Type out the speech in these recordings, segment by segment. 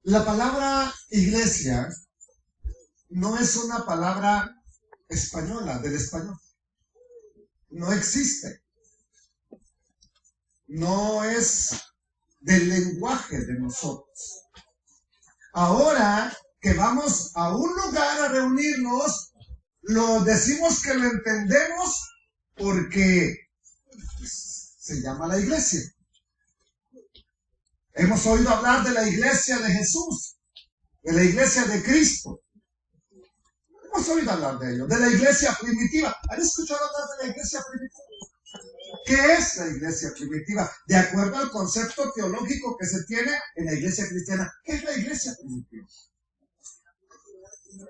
La palabra iglesia no es una palabra española, del español. No existe. No es del lenguaje de nosotros. Ahora que vamos a un lugar a reunirnos, lo decimos que lo entendemos porque se llama la iglesia. Hemos oído hablar de la iglesia de Jesús, de la iglesia de Cristo. Hemos oído hablar de ello, de la iglesia primitiva. ¿Han escuchado hablar de la iglesia primitiva? ¿Qué es la iglesia primitiva? De acuerdo al concepto teológico que se tiene en la iglesia cristiana, ¿qué es la iglesia primitiva?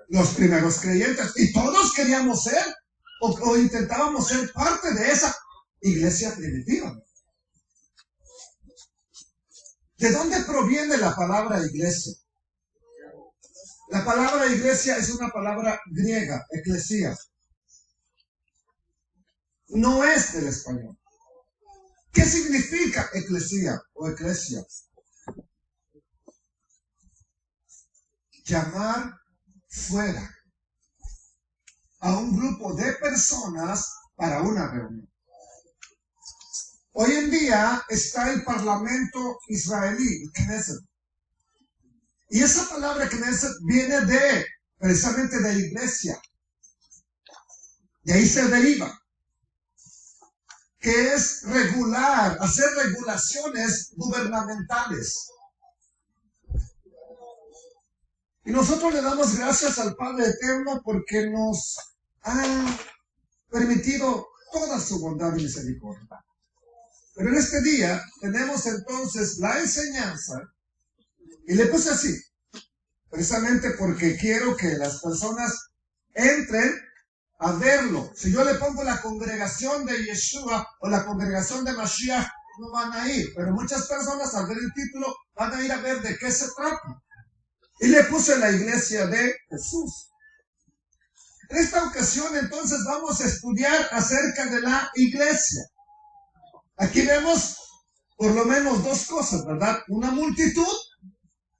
Los primeros creyentes, y todos queríamos ser o intentábamos ser parte de esa iglesia primitiva. ¿De dónde proviene la palabra iglesia? La palabra iglesia es una palabra griega, eclesia. No es del español. ¿Qué significa eclesia o eclesia? Llamar fuera a un grupo de personas para una reunión. Hoy en día está el parlamento israelí, el Knesset. Y esa palabra Knesset viene precisamente de iglesia. De ahí se deriva. Que es regular, hacer regulaciones gubernamentales. Y nosotros le damos gracias al Padre Eterno porque nos ha permitido toda su bondad y misericordia. Pero en este día tenemos entonces la enseñanza, y le puse así, precisamente porque quiero que las personas entren a verlo. Si yo le pongo la congregación de Yeshua o la congregación de Mashiach, no van a ir. Pero muchas personas al ver el título van a ir a ver de qué se trata. Y le puse la iglesia de Jesús. En esta ocasión entonces vamos a estudiar acerca de la iglesia. Aquí vemos por lo menos dos cosas, ¿verdad? Una multitud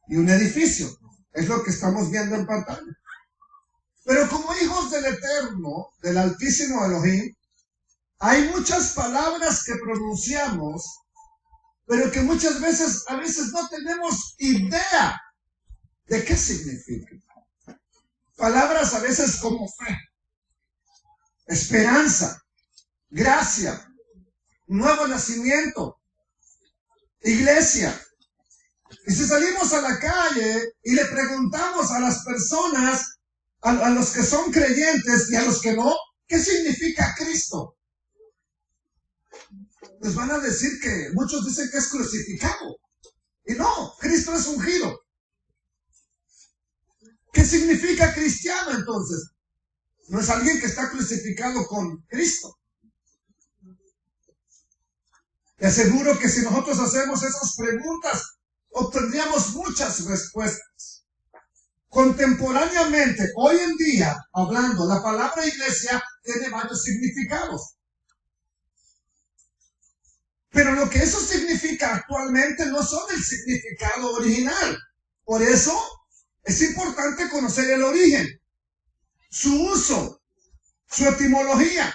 y un edificio. Es lo que estamos viendo en pantalla. Pero como hijos del Eterno, del Altísimo Elohim, hay muchas palabras que pronunciamos, pero que muchas veces, a veces no tenemos idea de qué significa. Palabras a veces como fe, esperanza, gracia, nuevo nacimiento, iglesia. Y si salimos a la calle y le preguntamos a las personas, a los que son creyentes y a los que no, ¿qué significa Cristo? Nos van a decir que muchos dicen que es crucificado. Y no, Cristo es ungido. ¿Qué significa cristiano entonces? No es alguien que está crucificado con Cristo. Te aseguro que si nosotros hacemos esas preguntas, obtendríamos muchas respuestas. Contemporáneamente, hoy en día, hablando, la palabra iglesia tiene varios significados. Pero lo que eso significa actualmente no son el significado original. Por eso es importante conocer el origen, su uso, su etimología,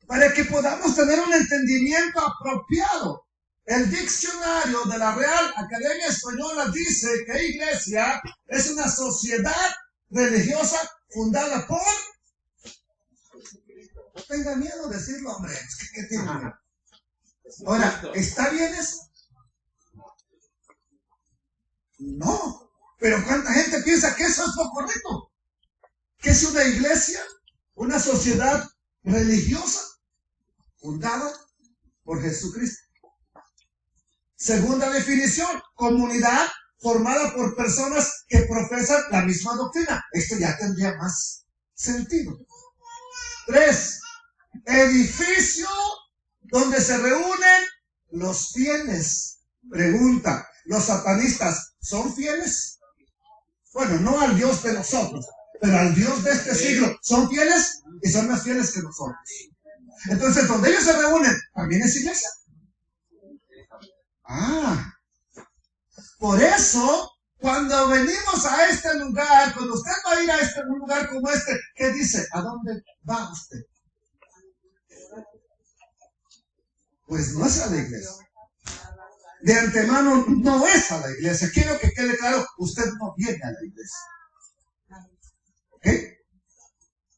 para que podamos tener un entendimiento apropiado. El diccionario de la Real Academia Española dice que iglesia es una sociedad religiosa fundada por... No tenga miedo de decirlo, hombre. ¿Qué tiene miedo? Ahora, ¿está bien eso? No. Pero ¿cuánta gente piensa que eso es lo correcto? Que es una iglesia, una sociedad religiosa fundada por Jesucristo. Segunda definición, comunidad formada por personas que profesan la misma doctrina. Esto ya tendría más sentido. 3, edificio donde se reúnen los fieles. Pregunta, ¿los satanistas son fieles? Bueno, no al Dios de nosotros, pero al Dios de este siglo. ¿Son fieles? Y son más fieles que nosotros. Entonces, donde ellos se reúnen, ¿también es iglesia? Por eso, cuando venimos a este lugar, cuando usted va a ir a un lugar como este, ¿qué dice? ¿A dónde va usted? Pues no es a la iglesia. De antemano no es a la iglesia. Quiero que quede claro, usted no viene a la iglesia.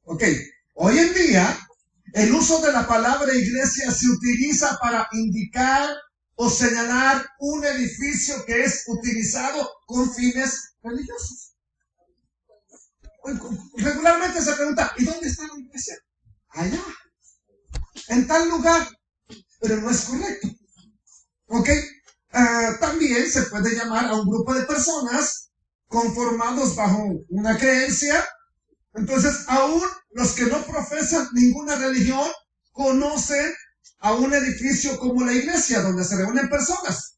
¿Ok? Hoy en día, el uso de la palabra iglesia se utiliza para indicar o señalar un edificio que es utilizado con fines religiosos. Regularmente se pregunta, ¿y dónde está la iglesia? Allá, en tal lugar, pero no es correcto. ¿Ok? También se puede llamar a un grupo de personas conformados bajo una creencia. Entonces, aún los que no profesan ninguna religión conocen a un edificio como la iglesia, donde se reúnen personas.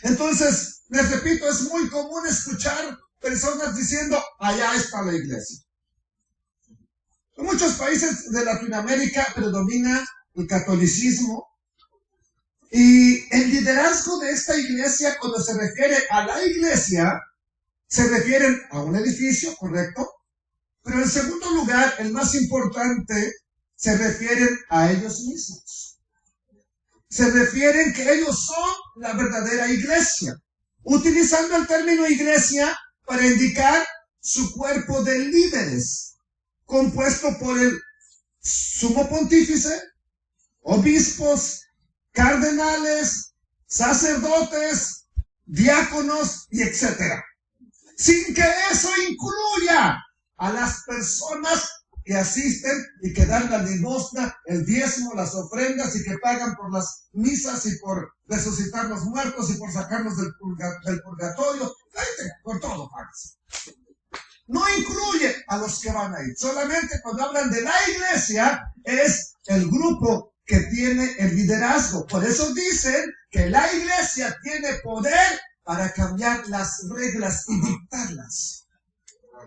Entonces, les repito, es muy común escuchar personas diciendo, allá está la iglesia. En muchos países de Latinoamérica predomina el catolicismo, y el liderazgo de esta iglesia, cuando se refiere a la iglesia, se refieren a un edificio, ¿correcto? Pero en segundo lugar, el más importante, se refieren a ellos mismos. Se refieren que ellos son la verdadera iglesia, utilizando el término iglesia para indicar su cuerpo de líderes, compuesto por el sumo pontífice, obispos, cardenales, sacerdotes, diáconos y etcétera. Sin que eso incluya a las personas que asisten y que dan la limosna, el diezmo, las ofrendas y que pagan por las misas y por resucitar los muertos y por sacarlos del purgatorio, por todo pagas. No incluye a los que van a ir. Solamente cuando hablan de la iglesia es el grupo que tiene el liderazgo. Por eso dicen que la iglesia tiene poder para cambiar las reglas y dictarlas.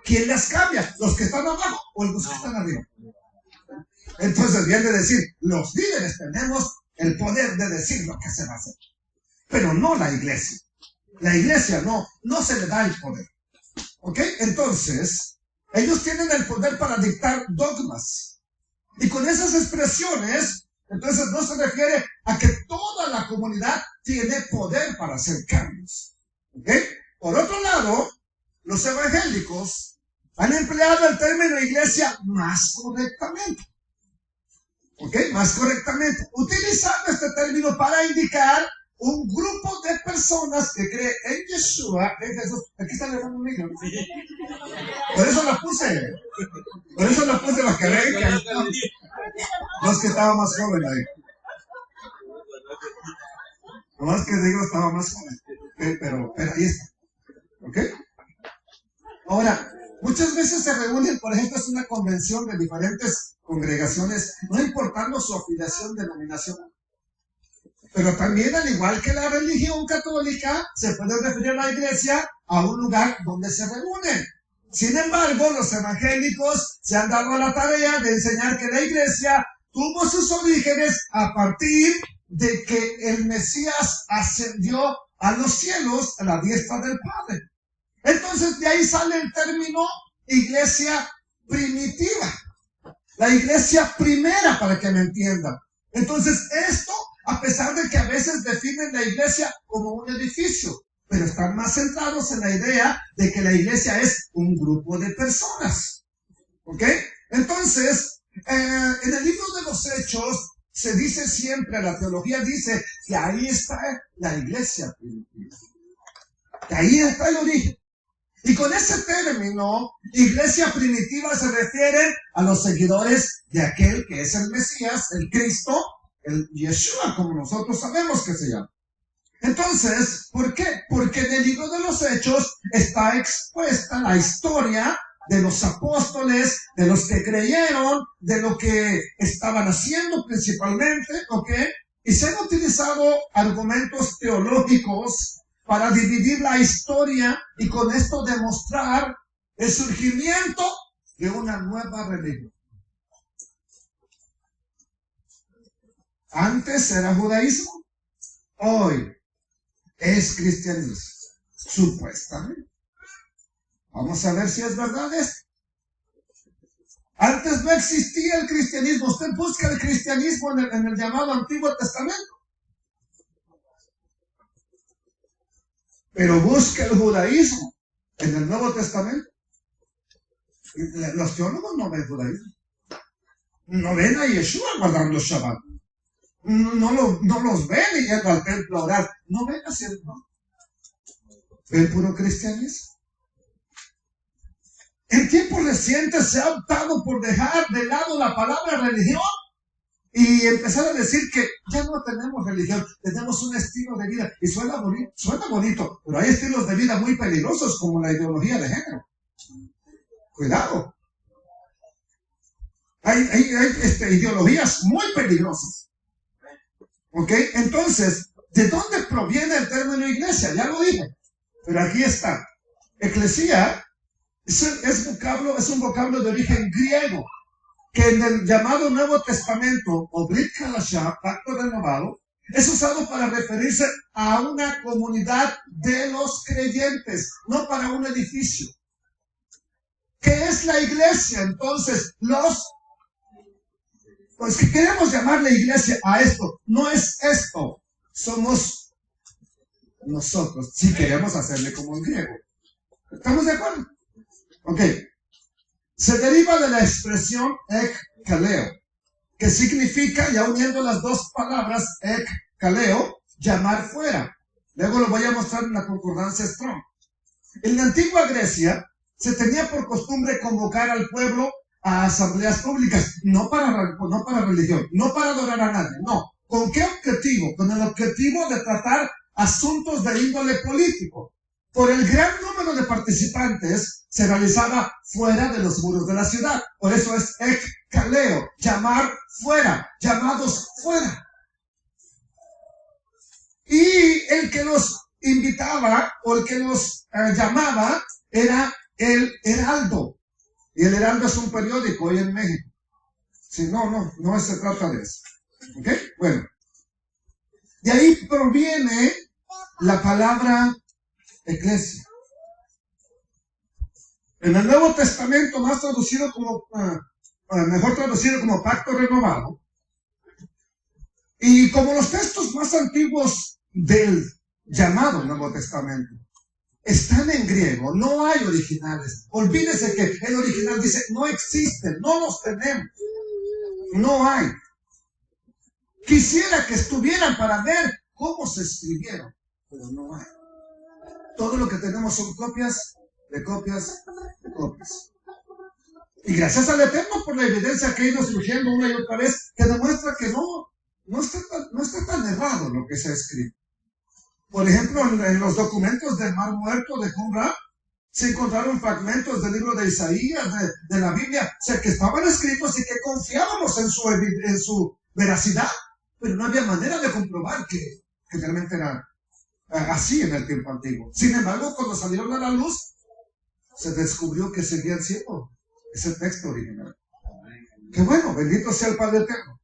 ¿Quién las cambia? ¿Los que están abajo o los que están arriba? Entonces viene a decir, los líderes tenemos el poder de decir lo que se va a hacer. Pero no la iglesia. La iglesia no se le da el poder. ¿Ok? Entonces, ellos tienen el poder para dictar dogmas. Y con esas expresiones, entonces no se refiere a que toda la comunidad tiene poder para hacer cambios. ¿Ok? Por otro lado, los evangélicos han empleado el término iglesia más correctamente. ¿Ok? Más correctamente. Utilizando este término para indicar un grupo de personas que cree en Yeshua, en Jesús. Aquí está el hermano mío. Por eso lo puse. Por eso lo puse para que vean que no es que estaba más joven ahí. No más que digo estaba más joven. Pero ahí está. ¿Ok? Ahora, muchas veces se reúnen, por ejemplo, es una convención de diferentes congregaciones, no importando su afiliación denominacional. Pero también, al igual que la religión católica, se puede referir a la iglesia a un lugar donde se reúnen. Sin embargo, los evangélicos se han dado a la tarea de enseñar que la iglesia tuvo sus orígenes a partir de que el Mesías ascendió a los cielos a la diestra del Padre. Entonces, de ahí sale el término iglesia primitiva. La iglesia primera, para que me entiendan. Entonces, esto, a pesar de que a veces definen la iglesia como un edificio, pero están más centrados en la idea de que la iglesia es un grupo de personas. ¿Ok? Entonces, en el libro de los Hechos, se dice siempre, la teología dice que ahí está la iglesia primitiva. Que ahí está el origen. Y con ese término, iglesia primitiva se refiere a los seguidores de aquel que es el Mesías, el Cristo, el Yeshua, como nosotros sabemos que se llama. Entonces, ¿por qué? Porque en el libro de los Hechos está expuesta la historia de los apóstoles, de los que creyeron, de lo que estaban haciendo principalmente, ¿ok? Y se han utilizado argumentos teológicos para dividir la historia y con esto demostrar el surgimiento de una nueva religión. Antes era judaísmo, hoy es cristianismo. Supuestamente. Vamos a ver si es verdad esto. Antes no existía el cristianismo. Usted busca el cristianismo en el llamado Antiguo Testamento. Pero busca el judaísmo en el Nuevo Testamento. Los teólogos no ven judaísmo. No ven a Yeshua guardando Shabbat. No los ven yendo al templo a orar. No ven haciendo. No. Ven puro cristianismo. En tiempos recientes se ha optado por dejar de lado la palabra religión y empezar a decir que ya no tenemos religión, tenemos un estilo de vida. Y suena bonito, pero hay estilos de vida muy peligrosos como la ideología de género. Cuidado. Hay ideologías muy peligrosas. ¿Ok? Entonces, ¿de dónde proviene el término iglesia? Ya lo dije. Pero aquí está. Eclesía es un vocablo de origen griego que en el llamado Nuevo Testamento o Brit Hadashah, pacto renovado, es usado para referirse a una comunidad de los creyentes, no para un edificio. ¿Qué es la iglesia? Entonces, pues que queremos llamarle iglesia a esto, no es esto, somos nosotros, si queremos hacerle como en griego. ¿Estamos de acuerdo? Ok. Se deriva de la expresión ek-kaleo, que significa, ya uniendo las dos palabras ek-kaleo, llamar fuera. Luego lo voy a mostrar en la concordancia Strong. En la antigua Grecia se tenía por costumbre convocar al pueblo a asambleas públicas, no para religión, no para adorar a nadie, no. ¿Con qué objetivo? Con el objetivo de tratar asuntos de índole político. Por el gran número de participantes, se realizaba fuera de los muros de la ciudad. Por eso es ek-kaleo, llamar fuera, llamados fuera. Y el que los invitaba o el que los llamaba era el heraldo. Y el heraldo es un periódico hoy en México. Sí, no se trata de eso. ¿Ok? Bueno. De ahí proviene la palabra eclesia. En el Nuevo Testamento, mejor traducido como pacto renovado, y como los textos más antiguos del llamado Nuevo Testamento están en griego, no hay originales. Olvídese que el original dice, no existen, no los tenemos, no hay. Quisiera que estuvieran para ver cómo se escribieron, pero no hay. Todo lo que tenemos son copias de copias de copias. Y gracias al Eterno por la evidencia que ha ido surgiendo una y otra vez, que demuestra que no está tan errado lo que se ha escrito. Por ejemplo, en los documentos del Mar Muerto de Qumran, se encontraron fragmentos del libro de Isaías, de la Biblia, o sea, que estaban escritos y que confiábamos en su veracidad, pero no había manera de comprobar que realmente era así en el tiempo antiguo. Sin embargo, cuando salieron a la luz, se descubrió que seguían siendo ese texto original. Qué bueno, bendito sea el Padre Eterno.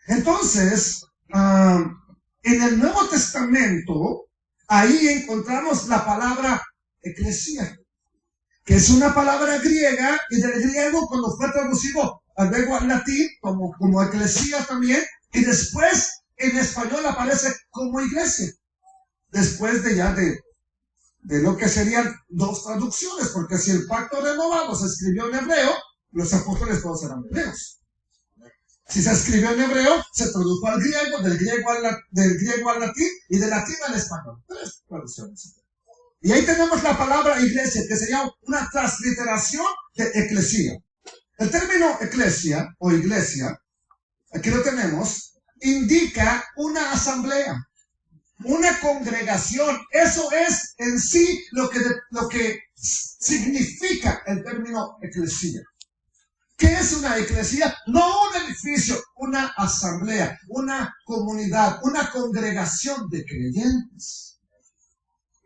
Entonces, en el Nuevo Testamento, ahí encontramos la palabra eclesia, que es una palabra griega, y del griego cuando fue traducido luego al latín, como eclesia también, y después en español aparece como iglesia. Después de lo que serían dos traducciones, porque si el pacto renovado se escribió en hebreo, los apóstoles todos eran hebreos. Si se escribió en hebreo, se tradujo al griego, del griego al latín y del latín al español. 3 traducciones. Y ahí tenemos la palabra iglesia, que sería una transliteración de eclesía. El término eclesia o iglesia, aquí lo tenemos, indica una asamblea, una congregación. Eso es en sí lo que significa el término eclesía. ¿Qué es una eclesía? No un edificio, una asamblea, una comunidad, una congregación de creyentes.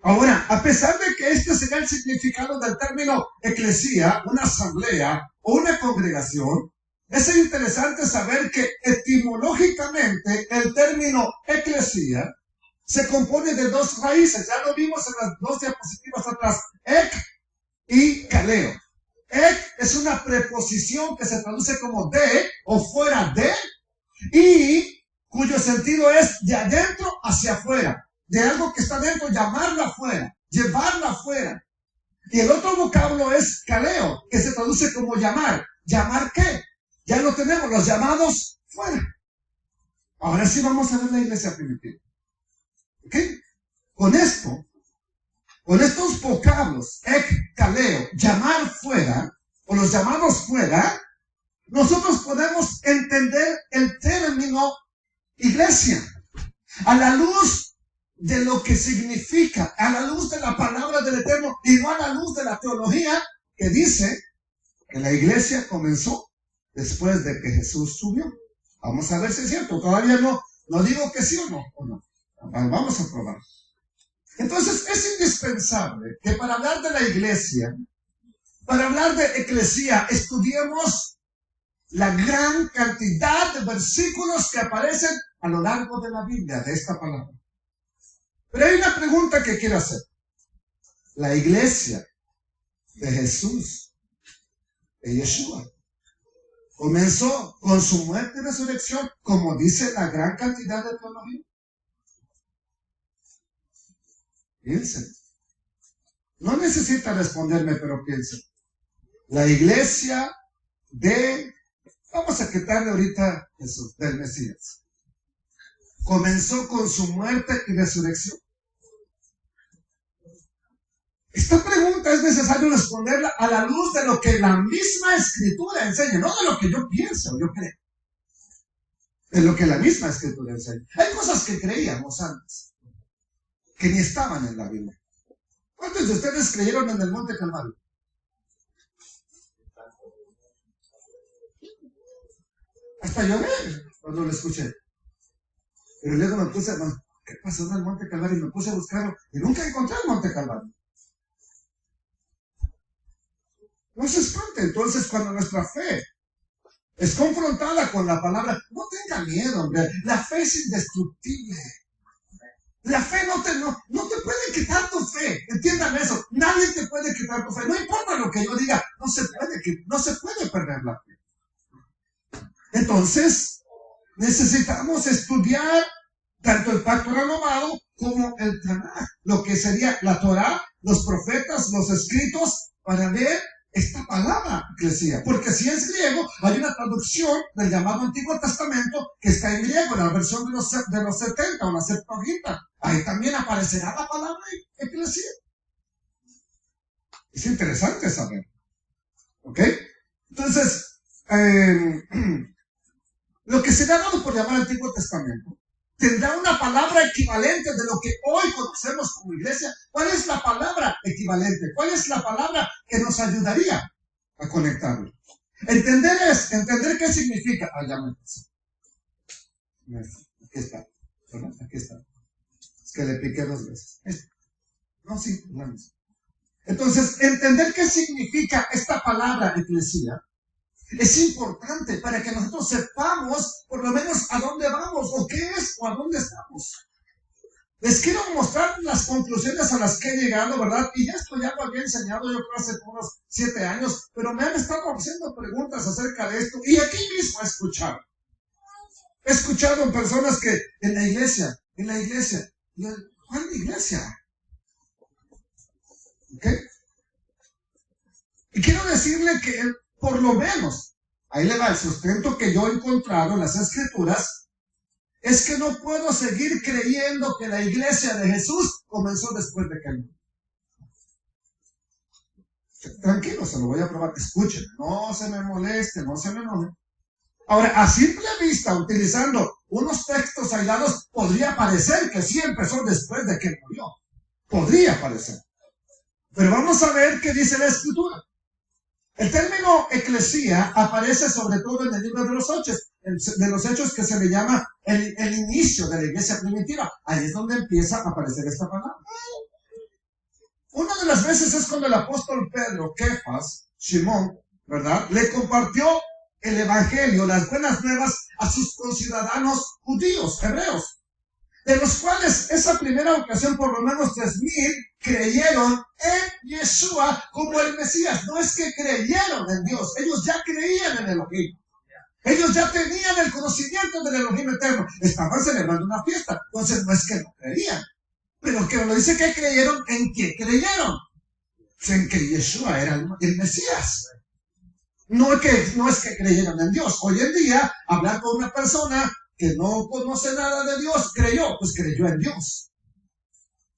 Ahora, a pesar de que este sería el significado del término eclesía, una asamblea o una congregación, es interesante saber que etimológicamente el término eclesía se compone de dos raíces. Ya lo vimos en las dos diapositivas atrás. Ek y kaleo. Ek es una preposición que se traduce como de o fuera de, y cuyo sentido es de adentro hacia afuera. De algo que está dentro, llamarla afuera, llevarla afuera. Y el otro vocablo es kaleo, que se traduce como llamar. ¿Llamar qué? Ya lo tenemos, los llamados fuera. Ahora sí vamos a ver la iglesia primitiva. ¿Ok? Con estos vocablos, ek, kaleo, llamar fuera, o los llamados fuera, nosotros podemos entender el término iglesia a la luz de lo que significa, a la luz de la palabra del Eterno, y no a la luz de la teología que dice que la iglesia comenzó después de que Jesús subió. Vamos a ver si es cierto. Todavía no digo que sí o no. Vamos a probar. Entonces es indispensable que para hablar de la iglesia, para hablar de eclesía, estudiemos la gran cantidad de versículos que aparecen a lo largo de la Biblia, de esta palabra. Pero hay una pregunta que quiero hacer. La iglesia de Jesús, de Yeshua, comenzó con su muerte y resurrección, como dice la gran cantidad de teología. Piensen. No necesita responderme, pero piensen. La iglesia vamos a quitarle ahorita Jesús, del Mesías. Comenzó con su muerte y resurrección. Esta pregunta es necesario responderla a la luz de lo que la misma Escritura enseña, no de lo que yo pienso, yo creo. De lo que la misma Escritura enseña. Hay cosas que creíamos antes, que ni estaban en la Biblia. ¿Cuántos de ustedes creyeron en el Monte Calvario? Hasta lloré cuando lo escuché. Pero luego me puse, ¿qué pasó en el Monte Calvario? Y me puse a buscarlo y nunca encontré el Monte Calvario. No se espante. Entonces, cuando nuestra fe es confrontada con la palabra, no tenga miedo, hombre. La fe es indestructible. La fe no te puede quitar tu fe. Entiendan eso. Nadie te puede quitar tu fe. No importa lo que yo diga, no se puede perder la fe. Entonces, necesitamos estudiar tanto el pacto renovado como el Tanaj, lo que sería la Torah, los profetas, los escritos, para ver esta palabra eclesía. Porque si es griego, hay una traducción del llamado Antiguo Testamento que está en griego, en la versión de los 70 o la Septuaginta. Ahí también aparecerá la palabra eclesía. Es interesante saber. ¿Ok? Entonces, lo que se le ha dado por llamar Antiguo Testamento tendrá una palabra equivalente de lo que hoy conocemos como iglesia. ¿Cuál es la palabra equivalente? ¿Cuál es la palabra que nos ayudaría a conectarlo? Entender qué significa. Ya me pasó. Aquí está. ¿Verdad? Aquí está. Es que le piqué 2 veces. No, sí, no. Entonces, entender qué significa esta palabra eclesía es importante para que nosotros sepamos por lo menos a dónde vamos, o qué es, o a dónde estamos. Les quiero mostrar las conclusiones a las que he llegado, ¿verdad? Y ya esto ya lo había enseñado yo creo hace unos 7 años, pero me han estado haciendo preguntas acerca de esto, y aquí mismo he escuchado en personas que en la iglesia, ¿cuál iglesia? ¿Ok? Y quiero decirle que por lo menos, ahí le va el sustento que yo he encontrado en las Escrituras, es que no puedo seguir creyendo que la iglesia de Jesús comenzó después de que él murió. Tranquilo, se lo voy a probar. Escuchen, no se me moleste, no se me enoje. Ahora, a simple vista, utilizando unos textos aislados, podría parecer que sí empezó después de que él murió. Podría parecer. Pero vamos a ver qué dice la Escritura. El término eclesía aparece sobre todo en el libro de los Hechos, que se le llama el inicio de la iglesia primitiva. Ahí es donde empieza a aparecer esta palabra. Una de las veces es cuando el apóstol Pedro, Kefas, Simón, ¿verdad?, le compartió el evangelio, las buenas nuevas, a sus conciudadanos judíos, hebreos. de los cuales esa primera ocasión por lo menos 3,000 creyeron en Yeshua como el Mesías. No es que creyeron en Dios, ellos ya creían en Elohim. Ellos ya tenían el conocimiento del Elohim eterno. Estaban celebrando una fiesta. Entonces no es que no creían. Pero que lo dice que creyeron. ¿En qué creyeron? Pues en que Yeshua era el Mesías. No es que creyeran en Dios. Hoy en día, hablar con una persona que no conoce nada de Dios, pues creyó en Dios.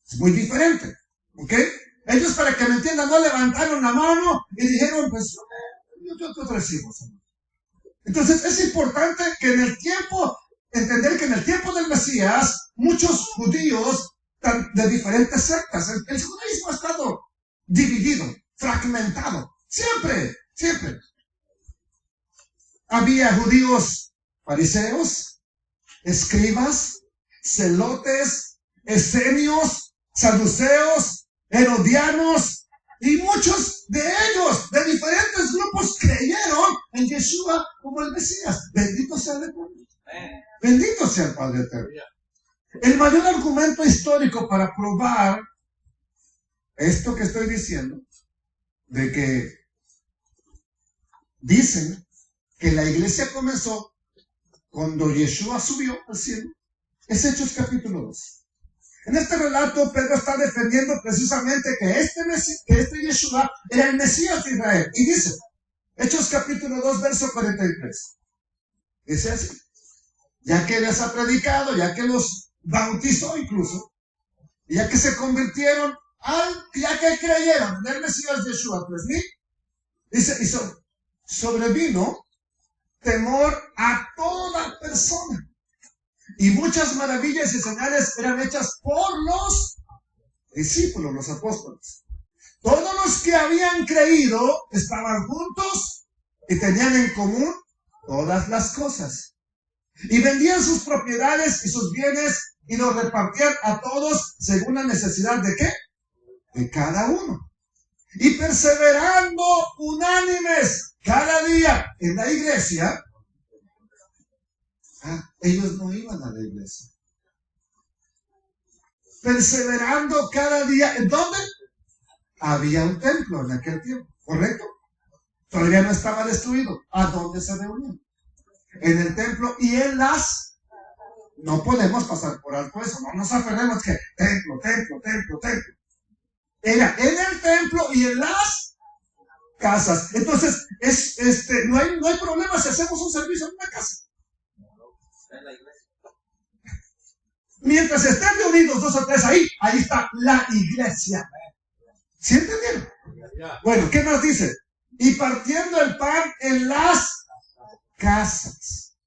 Es muy diferente. ¿Ok? Ellos, para que me entiendan, no levantaron la mano y dijeron, pues, yo te recibo, Señor. Entonces es importante que entender que en el tiempo del Mesías, muchos judíos de diferentes sectas, el judaísmo ha estado dividido, fragmentado, siempre. Había judíos fariseos, escribas, celotes, esenios, saduceos, herodianos, y muchos de ellos, de diferentes grupos, creyeron en Yeshua como el Mesías. Bendito sea el Eterno. Bendito sea el Padre Eterno. El mayor argumento histórico para probar esto que estoy diciendo, de que dicen que la iglesia comenzó cuando Yeshua subió al cielo, es Hechos capítulo 2. En este relato, Pedro está defendiendo precisamente que este Yeshua era el Mesías de Israel. Y dice, Hechos capítulo 2, verso 43. Dice así, ya que les ha predicado, ya que los bautizó incluso, ya que se convirtieron, ya que creyeron en el Mesías Yeshua 3,000, dice, y sobrevino temor a toda persona. Y muchas maravillas y señales eran hechas por los discípulos, los apóstoles. Todos los que habían creído estaban juntos y tenían en común todas las cosas. Y vendían sus propiedades y sus bienes y los repartían a todos según la necesidad de ¿qué? De cada uno. Y perseverando unánimes cada día en la iglesia. Ellos no iban a la iglesia. Perseverando cada día. ¿En dónde? Había un templo en aquel tiempo, ¿correcto? Todavía no estaba destruido. ¿A dónde se reunían? En el templo y en las... No podemos pasar por alto eso. No nos aferremos que templo. Era en el templo y en las casas. Entonces, no hay problema si hacemos un servicio en una casa. Mientras estén reunidos 2 o 3 ahí está la iglesia. ¿Sí entendieron? Bueno, ¿qué más dice? Y partiendo el pan en las casas.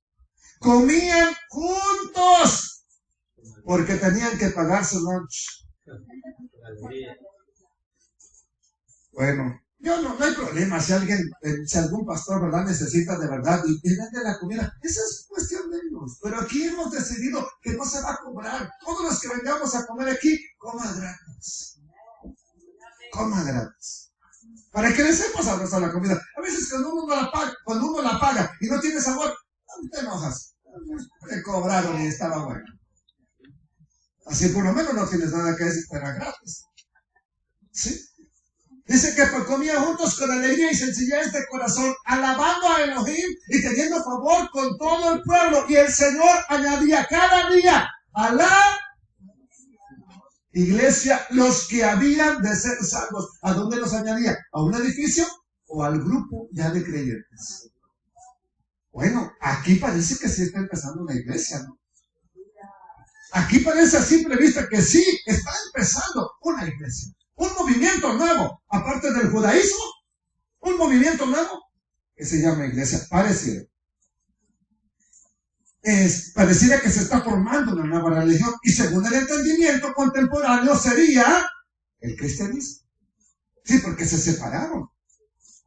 Comían juntos porque tenían que pagar su lunch. Bueno, no hay problema si algún pastor, ¿verdad?, necesita de verdad y vende la comida. Esa es cuestión de ellos. Pero aquí hemos decidido que no se va a cobrar. Todos los que vengamos a comer aquí, coma gratis. Coma gratis. Para que le sepa sabrosa la comida. A veces cuando uno la paga y no tiene sabor, no te enojas. Te cobraron y estaba bueno. Así por lo menos no tienes nada que decir, pero gratis. ¿Sí? Dice que comían juntos con alegría y sencillez de corazón, alabando a Elohim y teniendo favor con todo el pueblo. Y el Señor añadía cada día a la iglesia los que habían de ser salvos. ¿A dónde los añadía? ¿A un edificio o al grupo ya de creyentes? Bueno, aquí parece que sí está empezando una iglesia, ¿no? Aquí parece a simple vista que sí está empezando una iglesia. Un movimiento nuevo, aparte del judaísmo, un movimiento nuevo que se llama iglesia. Pareciera que se está formando una nueva religión y según el entendimiento contemporáneo sería el cristianismo. Sí, porque se separaron.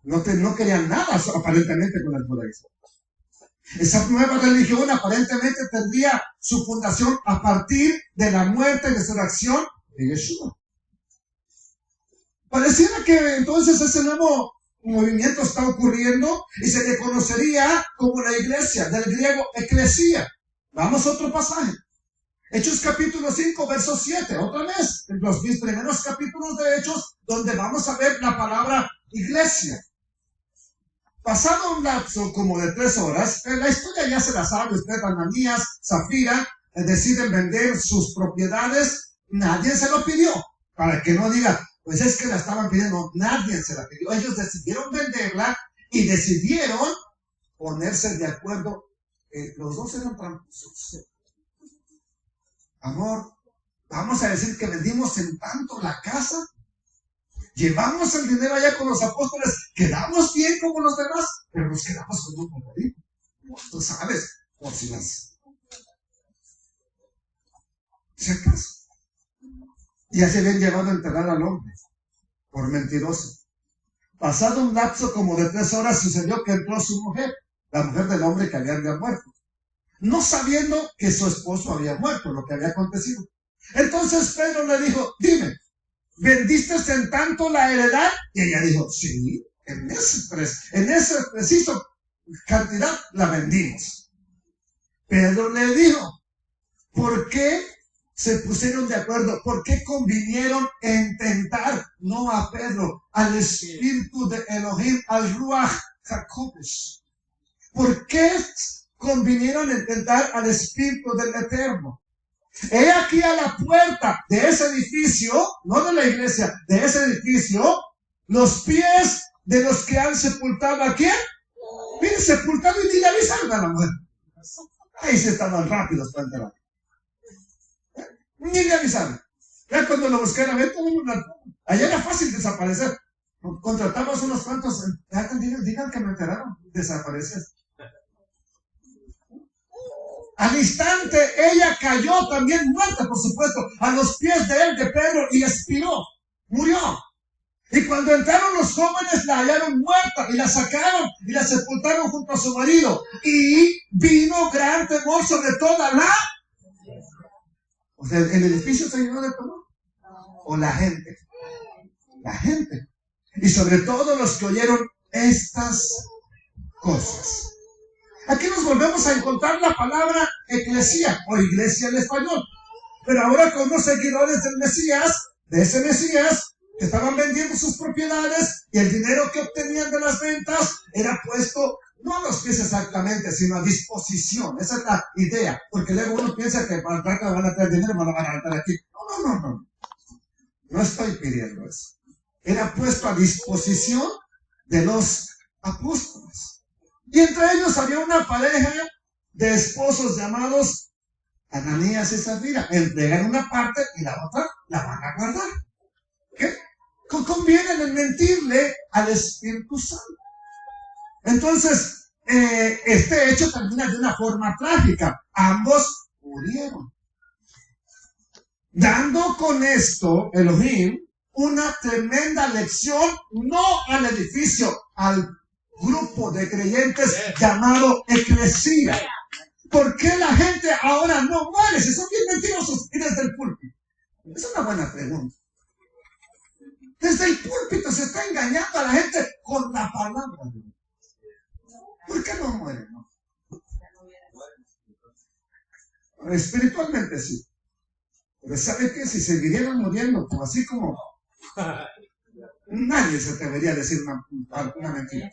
No querían nada aparentemente con el judaísmo. Esa nueva religión aparentemente tendría su fundación a partir de la muerte y resurrección de Yeshua. Pareciera que entonces ese nuevo movimiento está ocurriendo y se le conocería como la iglesia, del griego eclesia. Vamos a otro pasaje. Hechos capítulo 5, verso 7, otra vez, en los mis primeros capítulos de Hechos, donde vamos a ver la palabra iglesia. Pasado un lapso como de 3 horas, la historia ya se la sabe usted, Ananías, Zafira, deciden vender sus propiedades, nadie se lo pidió, para que no diga, pues es que la estaban pidiendo, nadie se la pidió, ellos decidieron venderla y decidieron ponerse de acuerdo, los dos eran tramposos. Amor, vamos a decir que vendimos en tanto la casa, llevamos el dinero allá con los apóstoles, quedamos bien como los demás, pero nos quedamos con un poquito. Tú sabes, por si las... ¿Si acaso? Ya se habían llevado a enterrar al hombre, por mentiroso. Pasado un lapso como de 3 horas, sucedió que entró su mujer, la mujer del hombre que había muerto, no sabiendo que su esposo había muerto, lo que había acontecido. Entonces Pedro le dijo, dime, ¿vendiste en tanto la heredad? Y ella dijo, sí, en ese preciso cantidad la vendimos. Pedro le dijo, ¿por qué se pusieron de acuerdo? ¿Por qué convinieron en tentar, no a Pedro, al espíritu de Elohim, al Ruach HaKodesh? ¿Por qué convinieron en tentar al espíritu del Eterno? He aquí a la puerta de ese edificio, no de la iglesia, de ese edificio, los pies de los que han sepultado a quién. Miren, sepultado y ni le avisaron a la mujer. Ahí se estaban rápidos para enterar. Ni le avisaron. Ya cuando lo buscaron, allá era fácil desaparecer. Contratamos unos cuantos, digan que me enteraron, desapareces. Al instante ella cayó también muerta, por supuesto, a los pies de él, de Pedro, y expiró, murió. Y cuando entraron los jóvenes la hallaron muerta y la sacaron y la sepultaron junto a su marido. Y vino gran temor sobre toda la... O sea, ¿el edificio se llenó de temor? ¿O la gente? La gente. Y sobre todo los que oyeron estas cosas. Aquí nos volvemos a encontrar la palabra eclesía o iglesia en español. Pero ahora con los seguidores del Mesías, de ese Mesías, que estaban vendiendo sus propiedades y el dinero que obtenían de las ventas era puesto no a los pies exactamente, sino a disposición. Esa es la idea. Porque luego uno piensa que para entrar que van a traer dinero, me lo van a traer aquí. No. No estoy pidiendo eso. Era puesto a disposición de los apóstoles. Y entre ellos había una pareja de esposos llamados Ananías y Zafira. Entregan una parte y la otra la van a guardar. ¿Qué? Convienen en mentirle al Espíritu Santo. Entonces, este hecho termina de una forma trágica. Ambos murieron. Dando con esto, Elohim, una tremenda lección, no al edificio, al grupo de creyentes llamado eclesía. ¿Por qué la gente ahora no muere si son bien mentirosos y desde el púlpito? Es una buena pregunta. Desde el púlpito se está engañando a la gente con la palabra de Dios. ¿Por qué no mueren? No? Espiritualmente sí. Pero ¿sabe qué? Si seguirían muriendo, pues así como nadie se atrevería a decir una mentira.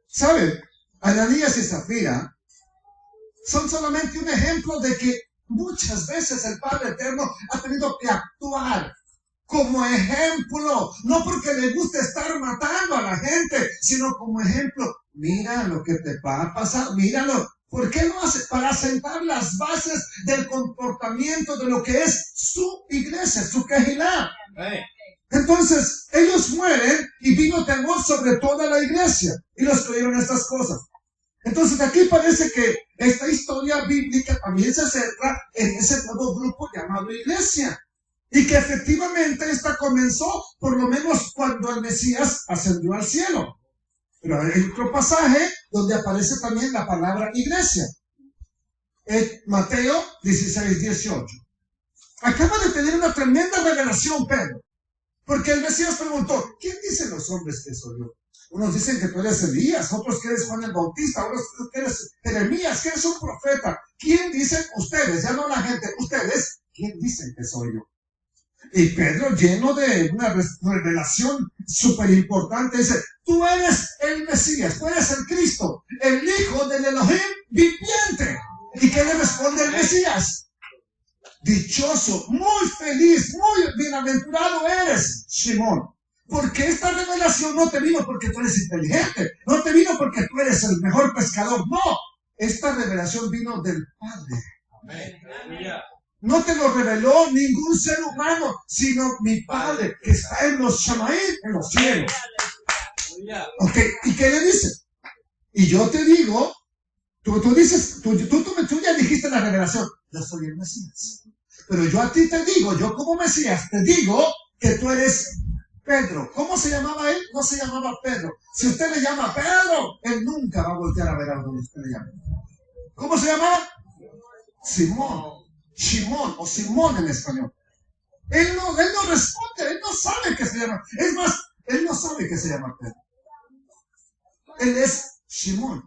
¿Sabe? Ananías y Zafira son solamente un ejemplo de que muchas veces el Padre Eterno ha tenido que actuar como ejemplo, no porque le guste estar matando a la gente, sino como ejemplo. Mira lo que te va a pasar, míralo. ¿Por qué lo hace? Para sentar las bases del comportamiento de lo que es su iglesia, su Kehilá. Entonces, ellos mueren y vino temor sobre toda la iglesia. Y los creyeron estas cosas. Entonces, aquí parece que esta historia bíblica también se centra en ese nuevo grupo llamado iglesia. Y que efectivamente esta comenzó por lo menos cuando el Mesías ascendió al cielo. Pero hay otro pasaje donde aparece también la palabra iglesia. Mateo 16:18. Acaba de tener una tremenda revelación Pedro. Porque el Mesías preguntó, ¿quién dicen los hombres que soy yo? Unos dicen que tú eres Elías, otros que eres Juan el Bautista, otros que eres Jeremías, que eres un profeta. ¿quién dicen ustedes? Ya no la gente, ustedes, ¿quién dicen que soy yo? Y Pedro, lleno de una revelación súper importante, dice, tú eres el Mesías, tú eres el Cristo, el Hijo del Elohim viviente. ¿Y qué le responde el Mesías? Dichoso, muy feliz, muy bienaventurado eres, Simón. Porque esta revelación no te vino porque tú eres inteligente, no te vino porque tú eres el mejor pescador, no. Esta revelación vino del Padre. Amén. No te lo reveló ningún ser humano, sino mi Padre que está en los Shamaim, en los cielos. Ok, ¿y qué le dice? Y yo te digo, tú dices, tú ya dijiste la revelación, yo soy el Mesías. Pero yo a ti te digo, yo como Mesías, te digo que tú eres Pedro. ¿Cómo se llamaba él? No se llamaba Pedro. Si usted le llama Pedro, él nunca va a voltear a ver a donde usted le llama. ¿Cómo se llamaba? Simón. Simón o Simón en español. Él no responde, él no sabe que se llama. Es más, él no sabe que se llama Pedro. Él es Simón.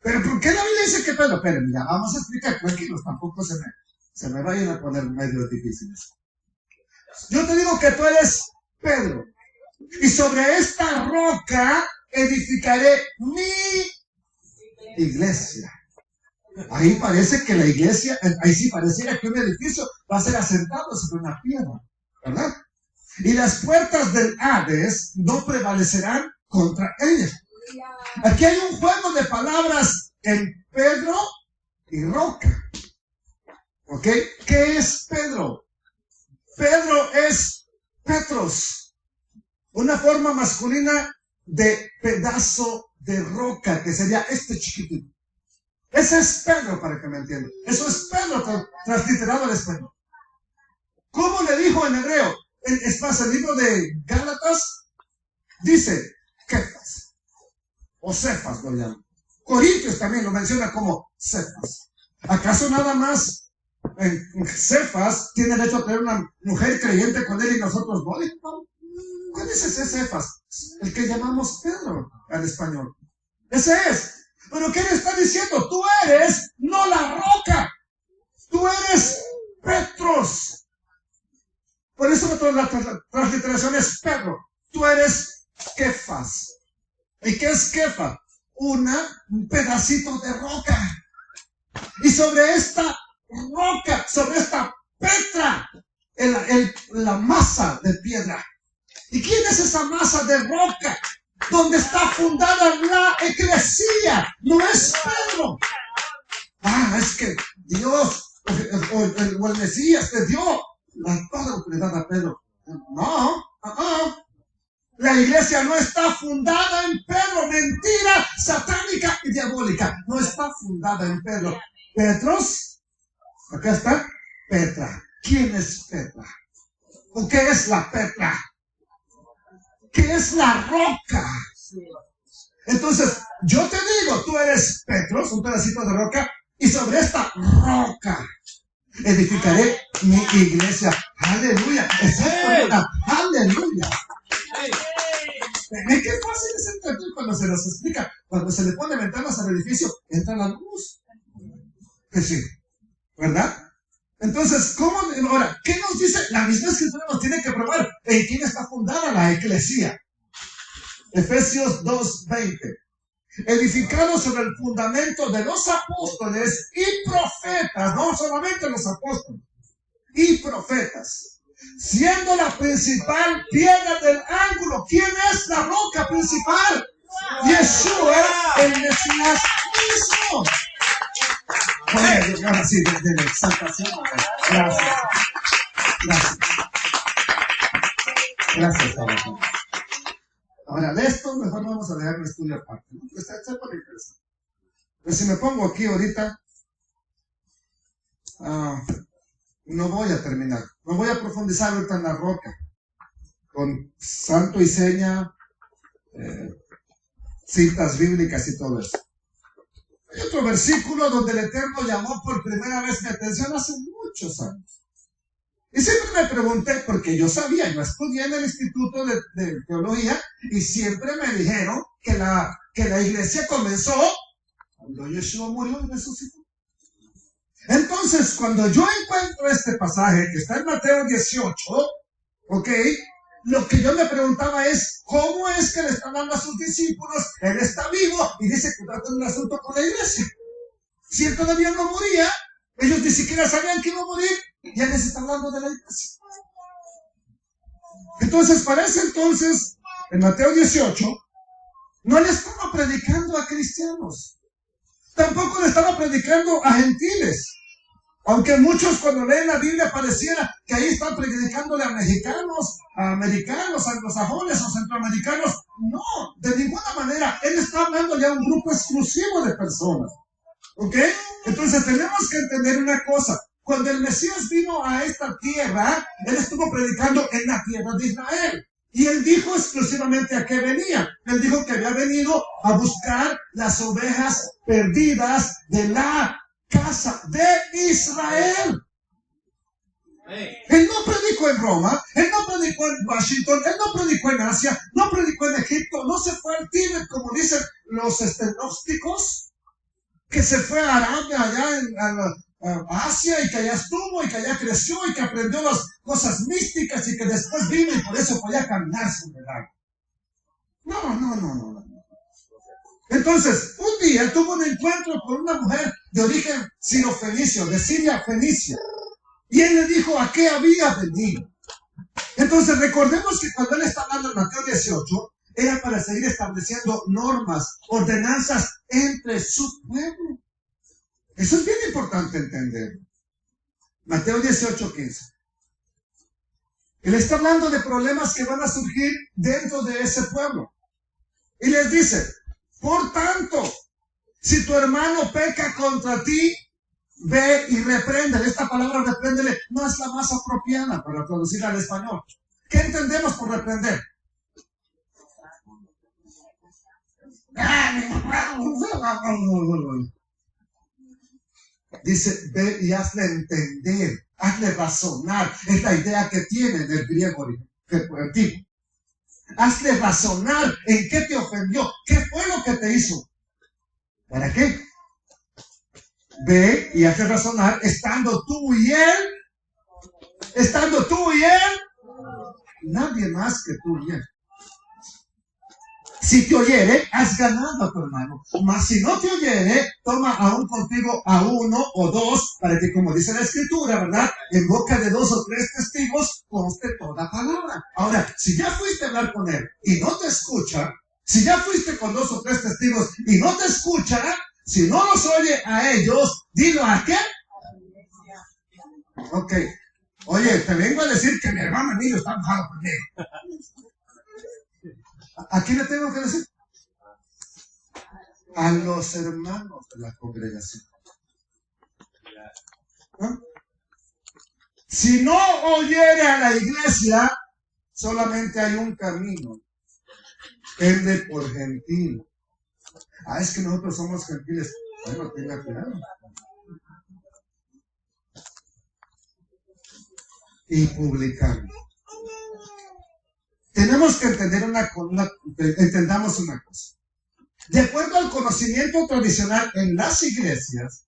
Pero ¿por qué la Biblia dice que Pedro? Pero mira, vamos a explicar, tranquilos, tampoco se me vayan a poner medio difíciles. Yo te digo que tú eres Pedro, y sobre esta roca edificaré mi iglesia. Ahí parece que la iglesia, ahí sí pareciera que un edificio va a ser asentado sobre una piedra, ¿verdad? Y las puertas del Hades no prevalecerán contra ella. Aquí hay un juego de palabras en Pedro y roca. ¿Ok? ¿Qué es Pedro? Pedro es Petros, una forma masculina de pedazo de roca, que sería este chiquitito. Ese es Pedro, para que me entiendan. Eso es Pedro transliterado al español. ¿Cómo le dijo en hebreo? Es más, el libro de Gálatas dice Kefas o Cefas lo llaman. Corintios también lo menciona como Cefas. ¿Acaso nada más Cefas tiene derecho a tener una mujer creyente con él y nosotros no? ¿Cuál es ese Cefas? El que llamamos Pedro al español. Ese es. Pero ¿qué le está diciendo? Tú eres no la roca. Tú eres Petros. Por eso la transliteración es Pedro. Tú eres Kefas. ¿Y qué es Kefa? Un pedacito de roca. Y sobre esta roca, sobre esta Petra, la masa de piedra. ¿Y quién es esa masa de roca? Donde está fundada la iglesia. No es Pedro. Es que Dios o el Mesías te dio toda la autoridad a Pedro. No. La iglesia no está fundada en Pedro. Mentira satánica y diabólica. No está fundada en Pedro. Petros, acá está Petra. ¿Quién es Petra? ¿O qué es la Petra? ¿Qué es la roca? Entonces, yo te digo, tú eres Petros, un pedacito de roca, y sobre esta roca edificaré mi iglesia. Aleluya. Aleluya. ¿Qué fácil es entender cuando se nos explica? Cuando se le pone ventanas al edificio, entra la luz. Que sí, ¿verdad? Entonces, ahora, ¿qué nos dice? La misma escritura nos tiene que probar en quién está fundada la iglesia. Efesios 2:20. Edificado sobre el fundamento de los apóstoles y profetas, no solamente los apóstoles, y profetas, siendo la principal piedra del ángulo. ¿Quién es la roca principal? Yeshua, el Mesías mismo. Ahora sí, desde la exaltación. Gracias, Pablo. Ahora, de esto mejor vamos a dejar un estudio aparte, ¿no? Está por interesante. Pero si me pongo aquí ahorita, no voy a terminar. No voy a profundizar ahorita en la roca, con santo y seña, citas bíblicas y todo eso. Hay otro versículo donde el Eterno llamó por primera vez mi atención hace muchos años. Y siempre me pregunté, porque yo sabía, yo estudié en el Instituto de Teología y siempre me dijeron que la iglesia comenzó cuando Yeshua murió y resucitó. Entonces, cuando yo encuentro este pasaje que está en Mateo 18, ¿ok? Lo que yo me preguntaba es, ¿cómo es que le están dando a sus discípulos? Él está vivo y dice que trata un asunto con la iglesia. Si él todavía no moría, ellos ni siquiera sabían que iba a morir, ya les está hablando de la iglesia. Entonces, para ese entonces, en Mateo 18, no le estaba predicando a cristianos. Tampoco le estaba predicando a gentiles. Aunque muchos cuando leen la Biblia pareciera que ahí están predicándole a mexicanos, a americanos, anglosajones o centroamericanos. No, de ninguna manera. Él está hablando ya a un grupo exclusivo de personas. ¿Ok? Entonces tenemos que entender una cosa. Cuando el Mesías vino a esta tierra, Él estuvo predicando en la tierra de Israel. Y Él dijo exclusivamente a qué venía. Él dijo que había venido a buscar las ovejas perdidas de la casa de Israel. Él no predicó en Roma, Él no predicó en Washington, Él no predicó en Asia, no predicó en Egipto, no se fue al Tíbet como dicen los gnósticos, que se fue a Arabia, allá en Asia, y que allá estuvo, y que allá creció, y que aprendió las cosas místicas, y que después vino y por eso podía caminar sobre el agua. No. Entonces, un día tuvo un encuentro con una mujer de origen sirofenicio, de Siria Fenicia, y él le dijo a qué había venido. Entonces, recordemos que cuando él está hablando en Mateo 18, era para seguir estableciendo normas, ordenanzas entre su pueblo. Eso es bien importante entender. Mateo 18:15. Él está hablando de problemas que van a surgir dentro de ese pueblo. Y les dice, por tanto, si tu hermano peca contra ti, ve y repréndele. Esta palabra repréndele no es la más apropiada para traducirla al español. ¿Qué entendemos por reprender? Dice, ve y hazle entender, hazle razonar. Es la idea que tiene en el griego antiguo. Hazle razonar en qué te ofendió, qué fue lo que te hizo. ¿Para qué? Ve y hazle razonar estando tú y él, nadie más que tú y él. Si te oyere, has ganado a tu hermano. Mas si no te oyere, toma aún contigo a uno o dos, para que, como dice la Escritura, ¿verdad? En boca de 2 o 3 testigos conste toda palabra. Ahora, si ya fuiste a hablar con él y no te escucha, si ya fuiste con 2 o 3 testigos y no te escucha, si no los oye a ellos, dilo a qué. Ok. Oye, te vengo a decir que mi hermano Emilio está enojado conmigo. ¿A quién le tengo que decir? A los hermanos de la congregación. ¿No? Si no oyere a la iglesia, solamente hay un camino. El de por gentil. Es que nosotros somos gentiles. Bueno, tenga cuidado. Y publicano. Tenemos que entender entendamos una cosa. De acuerdo al conocimiento tradicional en las iglesias,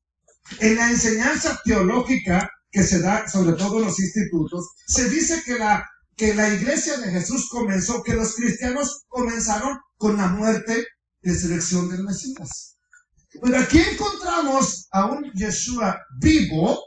en la enseñanza teológica que se da sobre todo en los institutos, se dice que la iglesia de Jesús comenzó, que los cristianos comenzaron con la muerte y resurrección del Mesías. Pero aquí encontramos a un Yeshua vivo,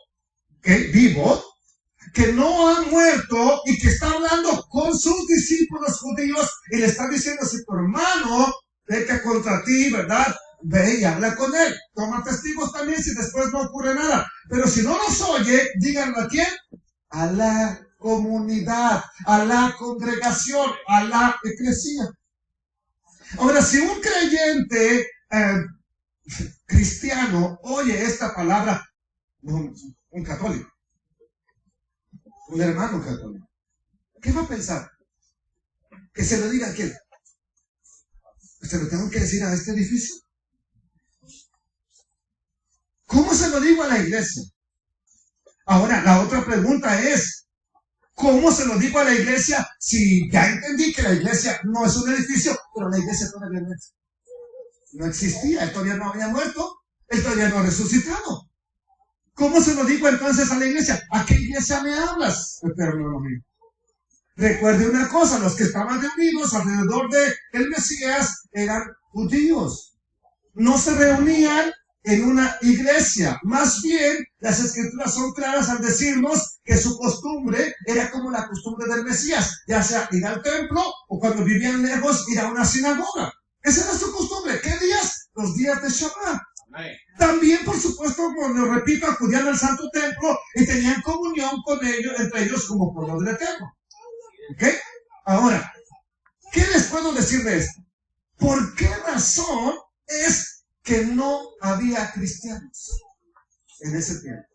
que no ha muerto y que está hablando con sus discípulos judíos y le está diciendo, si tu hermano peca contra ti, ¿verdad? Ve y habla con él. Toma testigos también si después no ocurre nada. Pero si no los oye, díganlo a quién. A la comunidad, a la congregación, a la eclesía. Ahora, si un creyente cristiano oye esta palabra, un católico, un hermano católico, ¿qué va a pensar? Que se lo diga a quién. ¿Se lo tengo que decir a este edificio? ¿Cómo se lo digo a la iglesia? Ahora, la otra pregunta es, ¿cómo se lo digo a la iglesia si ya entendí que la iglesia no es un edificio, pero la iglesia todavía no existía, él todavía no había muerto, él todavía no ha resucitado? ¿Cómo se lo digo entonces a la iglesia? ¿A qué iglesia me hablas, eterno mío? Recuerde una cosa, los que estaban reunidos alrededor del Mesías eran judíos. No se reunían en una iglesia. Más bien, las escrituras son claras al decirnos que su costumbre era como la costumbre del Mesías, ya sea ir al templo o cuando vivían lejos ir a una sinagoga. Esa era su costumbre. ¿Qué días? Los días de Shabbat. También, por supuesto, como repito, acudían al Santo Templo y tenían comunión con ellos, entre ellos como pueblo del Eterno. ¿Ok? Ahora, ¿qué les puedo decir de esto? ¿Por qué razón es que no había cristianos en ese tiempo?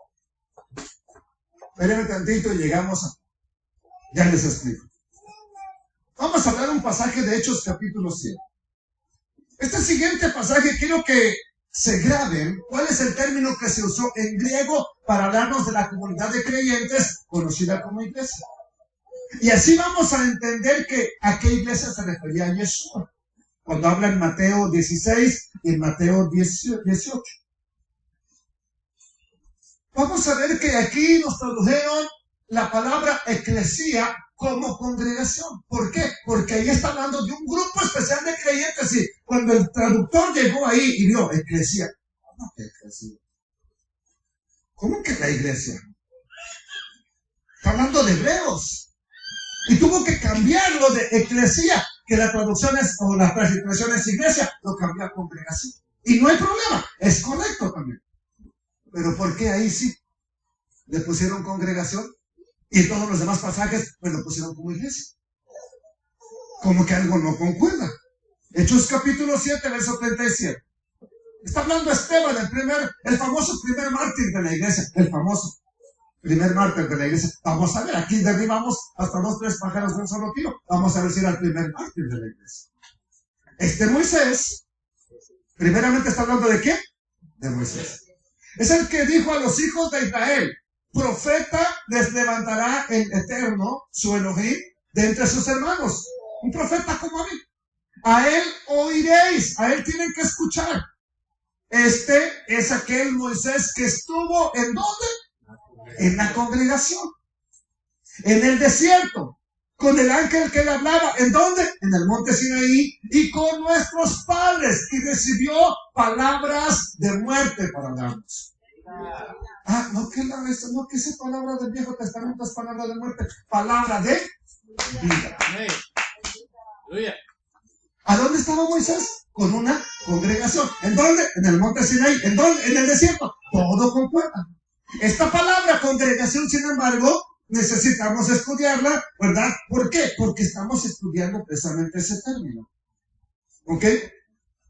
Espérenme tantito y llegamos a... Ya les explico. Vamos a hablar un pasaje de Hechos capítulo 7. Este siguiente pasaje quiero que se graben cuál es el término que se usó en griego para hablarnos de la comunidad de creyentes conocida como iglesia. Y así vamos a entender que a qué iglesia se refería Yeshua cuando habla en Mateo 16 y en Mateo 18. Vamos a ver que aquí nos tradujeron la palabra eclesía como congregación. ¿Por qué? Porque ahí está hablando de un grupo especial de creyentes. Y cuando el traductor llegó ahí y vio eclesía, ¿cómo que eclesía? ¿Cómo que la iglesia? Está hablando de hebreos. Y tuvo que cambiarlo de eclesía, que la traducción es, o la transliteración es iglesia, lo cambió a congregación. Y no hay problema, es correcto también. Pero ¿por qué ahí sí le pusieron congregación? Y en todos los demás pasajes, pues lo pusieron como iglesia. Como que algo no concuerda. Hechos capítulo 7, verso 37. Está hablando Esteban, el famoso primer mártir de la iglesia, el famoso primer mártir de la iglesia. Vamos a ver, aquí derribamos hasta 2-3 pájaros de un solo tiro. Vamos a ver si era el primer mártir de la iglesia. Este Moisés, primeramente está hablando de ¿qué? De Moisés. Es el que dijo a los hijos de Israel: profeta les levantará el Eterno, su Elohim, de entre sus hermanos. Un profeta como a mí. A él oiréis, a él tienen que escuchar. Este es aquel Moisés que estuvo ¿en dónde? En la congregación, en el desierto, con el ángel que le hablaba. ¿En dónde? En el monte Sinaí, y con nuestros padres, y recibió palabras de muerte para darnos. No que esa palabra del Viejo Testamento es palabra de muerte, palabra de vida. ¿A dónde estaba Moisés? Con una congregación. ¿En dónde? En el monte Sinaí. ¿En dónde? En el desierto. Todo concuerda. Esta palabra congregación, sin embargo, necesitamos estudiarla, ¿verdad? ¿Por qué? Porque estamos estudiando precisamente ese término. ¿Ok?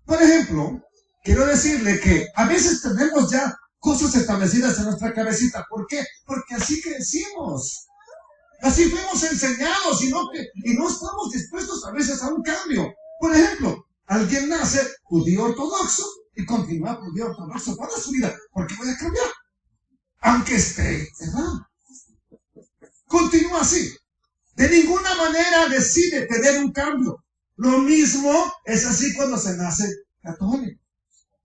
Por ejemplo, quiero decirle que a veces tenemos ya cosas establecidas en nuestra cabecita. ¿Por qué? Porque así crecimos. Así fuimos enseñados y no estamos dispuestos a veces a un cambio. Por ejemplo, alguien nace judío ortodoxo y continúa judío ortodoxo toda su vida. ¿Por qué voy a cambiar? Aunque esté errado. Continúa así. De ninguna manera decide tener un cambio. Lo mismo es así cuando se nace católico,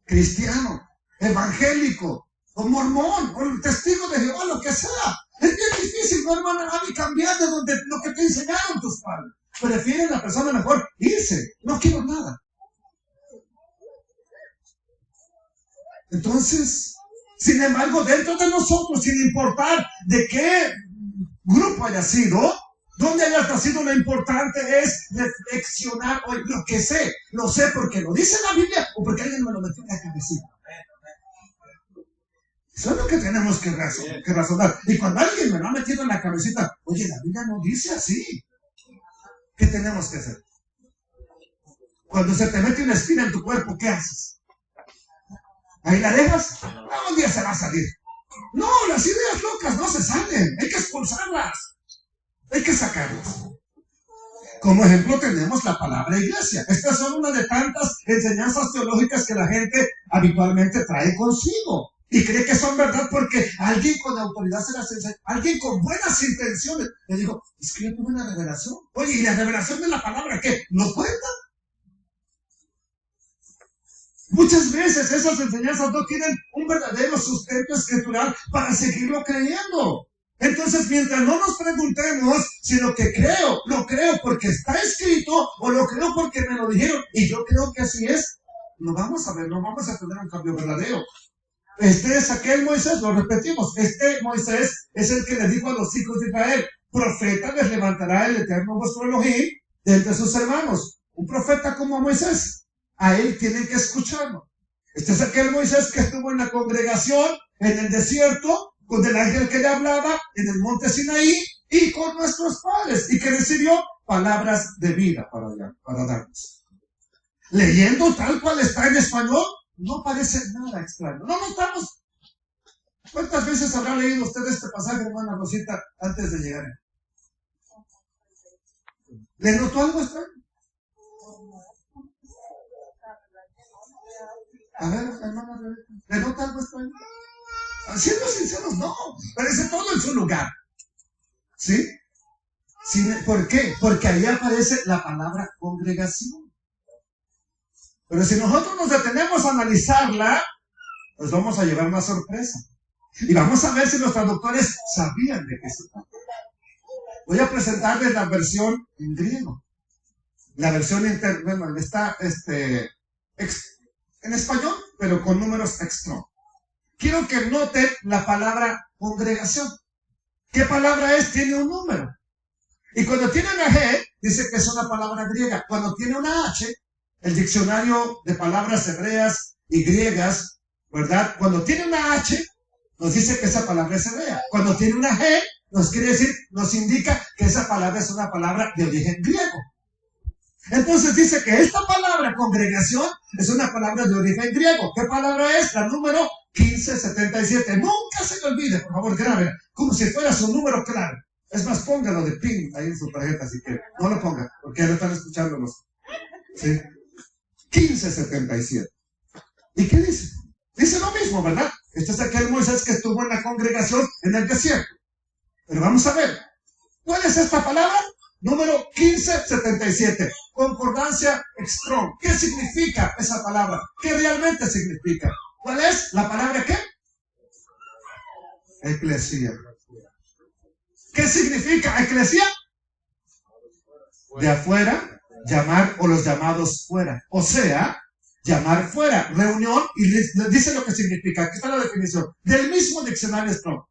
cristiano, evangélico, o mormón, o testigo de Jehová, lo que sea. Es bien difícil, no, hermano, cambiar de lo que te enseñaron tus padres. Prefieren la persona mejor irse. No quiero nada. Entonces, sin embargo, dentro de nosotros, sin importar de qué grupo haya sido, donde haya nacido, lo importante es reflexionar hoy. Lo que sé, lo sé porque lo dice la Biblia o porque alguien me lo metió en la cabecita. Eso es lo que tenemos que razonar. Y cuando alguien me lo ha metido en la cabecita, oye, la Biblia no dice así. ¿Qué tenemos que hacer? Cuando se te mete una espina en tu cuerpo, ¿qué haces? ¿Ahí la dejas? Un día se va a salir. No, las ideas locas no se salen. Hay que expulsarlas. Hay que sacarlas. Como ejemplo tenemos la palabra iglesia. Estas son una de tantas enseñanzas teológicas que la gente habitualmente trae consigo. Y cree que son verdad porque alguien con autoridad se las enseña. Alguien con buenas intenciones. Le digo, es que yo tuve una revelación. Oye, ¿y la revelación de la palabra qué? ¿No cuenta? Muchas veces esas enseñanzas no tienen un verdadero sustento escritural para seguirlo creyendo. Entonces, mientras no nos preguntemos si lo que creo, lo creo porque está escrito o lo creo porque me lo dijeron, y yo creo que así es, no vamos a ver, no vamos a tener un cambio verdadero. Este es aquel Moisés, lo repetimos, este Moisés es el que le dijo a los hijos de Israel, profeta les levantará el Eterno vuestro Elohim de entre sus hermanos. Un profeta como Moisés, a él tienen que escucharlo. Este es aquel Moisés que estuvo en la congregación, en el desierto, con el ángel que le hablaba, en el monte Sinaí, y con nuestros padres, y que recibió palabras de vida para darnos. Leyendo tal cual está en español, no parece nada extraño. No notamos. ¿Cuántas veces habrá leído usted este pasaje, hermana Rosita, antes de llegar? ¿Le notó algo extraño? A ver, hermana, ¿le nota algo extraño? Siendo sinceros, no. Parece todo en su lugar. ¿Sí? ¿Sí? ¿Por qué? Porque ahí aparece la palabra congregación. Pero si nosotros nos detenemos a analizarla, pues vamos a llevar una sorpresa. Y vamos a ver si los traductores sabían de qué se trata. Voy a presentarles la versión en griego. La versión bueno, está en español, pero con números extra. Quiero que noten la palabra congregación. ¿Qué palabra es? Tiene un número. Y cuando tiene una G, dice que es una palabra griega. Cuando tiene una H, el diccionario de palabras hebreas y griegas, ¿verdad? Cuando tiene una H, nos dice que esa palabra es hebrea. Cuando tiene una G, nos indica que esa palabra es una palabra de origen griego. Entonces dice que esta palabra congregación es una palabra de origen griego. ¿Qué palabra es? La número 1577. Nunca se le olvide, por favor, grábela, como si fuera su número clave. Es más, póngalo de pin ahí en su tarjeta, así que no lo ponga, porque ya lo están escuchando los. ¿Sí? 1577. ¿Y qué dice? Dice lo mismo, ¿verdad? Este es aquel Moisés que estuvo en la congregación en el desierto. Pero vamos a ver, ¿cuál es esta palabra? Número 1577. Concordancia Strong. ¿Qué significa esa palabra? ¿Qué realmente significa? ¿Cuál es la palabra qué? Eclesia. ¿Qué significa eclesia? De afuera, llamar, o los llamados fuera. O sea, llamar fuera, reunión, y les dice lo que significa. Aquí está la definición del mismo diccionario Strong.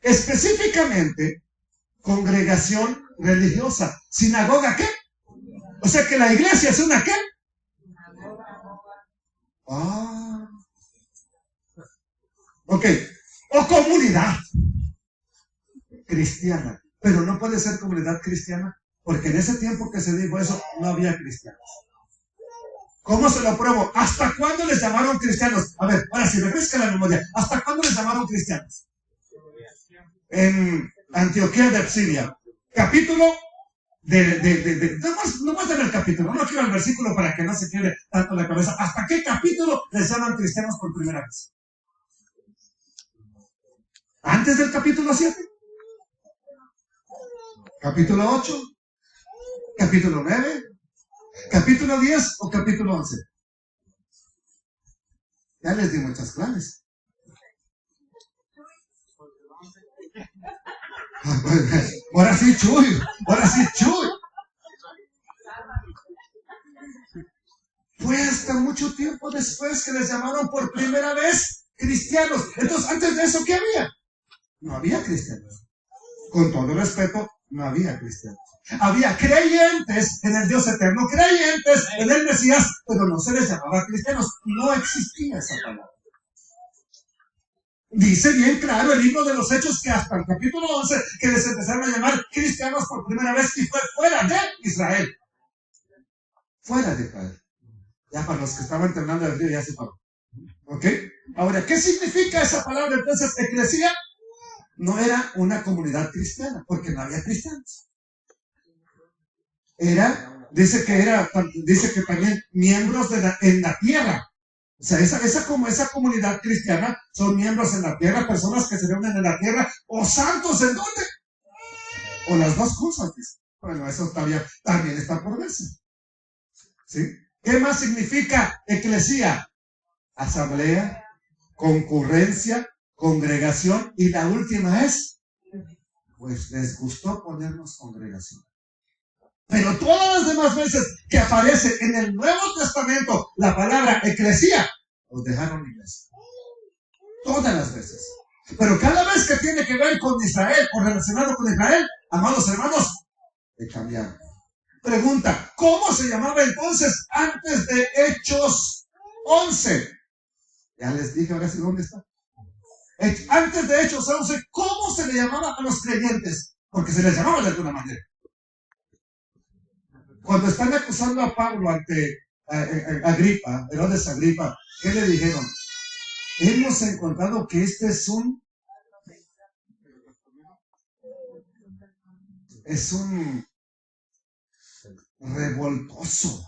Específicamente, congregación religiosa. ¿Sinagoga qué? O sea que la iglesia es una qué? Ah. Ok. O comunidad cristiana. Pero no puede ser comunidad cristiana, porque en ese tiempo que se dijo eso, no había cristianos. ¿Cómo se lo pruebo? ¿Hasta cuándo les llamaron cristianos? A ver, ahora si refresca la memoria. ¿Hasta cuándo les llamaron cristianos? En Antioquía de Psidia. Capítulo no más del capítulo, no quiero el versículo para que no se quede tanto la cabeza. ¿Hasta qué capítulo les llaman cristianos por primera vez? ¿Antes del capítulo 7? ¿Capítulo 8? ¿Capítulo 9? ¿Capítulo 10 o capítulo 11? Ya les di muchas claves. Ahora sí, Chuy. Ahora sí, Chuy. Fue hasta mucho tiempo después que les llamaron por primera vez cristianos. Entonces, antes de eso, ¿qué había? No había cristianos. Con todo respeto, no había cristianos. Había creyentes en el Dios eterno, creyentes en el Mesías, pero no se les llamaba cristianos. No existía esa palabra. Dice bien claro el libro de los Hechos que hasta el capítulo 11 que les empezaron a llamar cristianos por primera vez y fue fuera de Israel. Fuera de Israel. Ya para los que estaban terminando el río ya se paró. ¿Ok? Ahora, ¿qué significa esa palabra entonces? Eclesia no era una comunidad cristiana, porque no había cristianos. Dice que también miembros en la tierra. O sea, esa comunidad cristiana son miembros en la tierra, personas que se reúnen en la tierra, o santos en dónde. O las dos cosas. Bueno, eso también está por verse. ¿Sí? ¿Qué más significa eclesia? asamblea, concurrencia, congregación, y la última es, pues les gustó ponernos congregación. Pero todas las demás veces que aparece en el Nuevo Testamento la palabra eclesía, nos dejaron iglesia. Todas las veces. Pero cada vez que tiene que ver con Israel o relacionado con Israel, amados hermanos, le cambiaron. Pregunta, ¿cómo se llamaba entonces antes de Hechos 11? Ya les dije, ahora sí, ¿dónde está? Antes de Hechos 11, ¿cómo se le llamaba a los creyentes? Porque se les llamaba de alguna manera. Cuando están acusando a Pablo ante Agripa, Herodes Agripa, ¿qué le dijeron? Hemos encontrado que este es un revoltoso.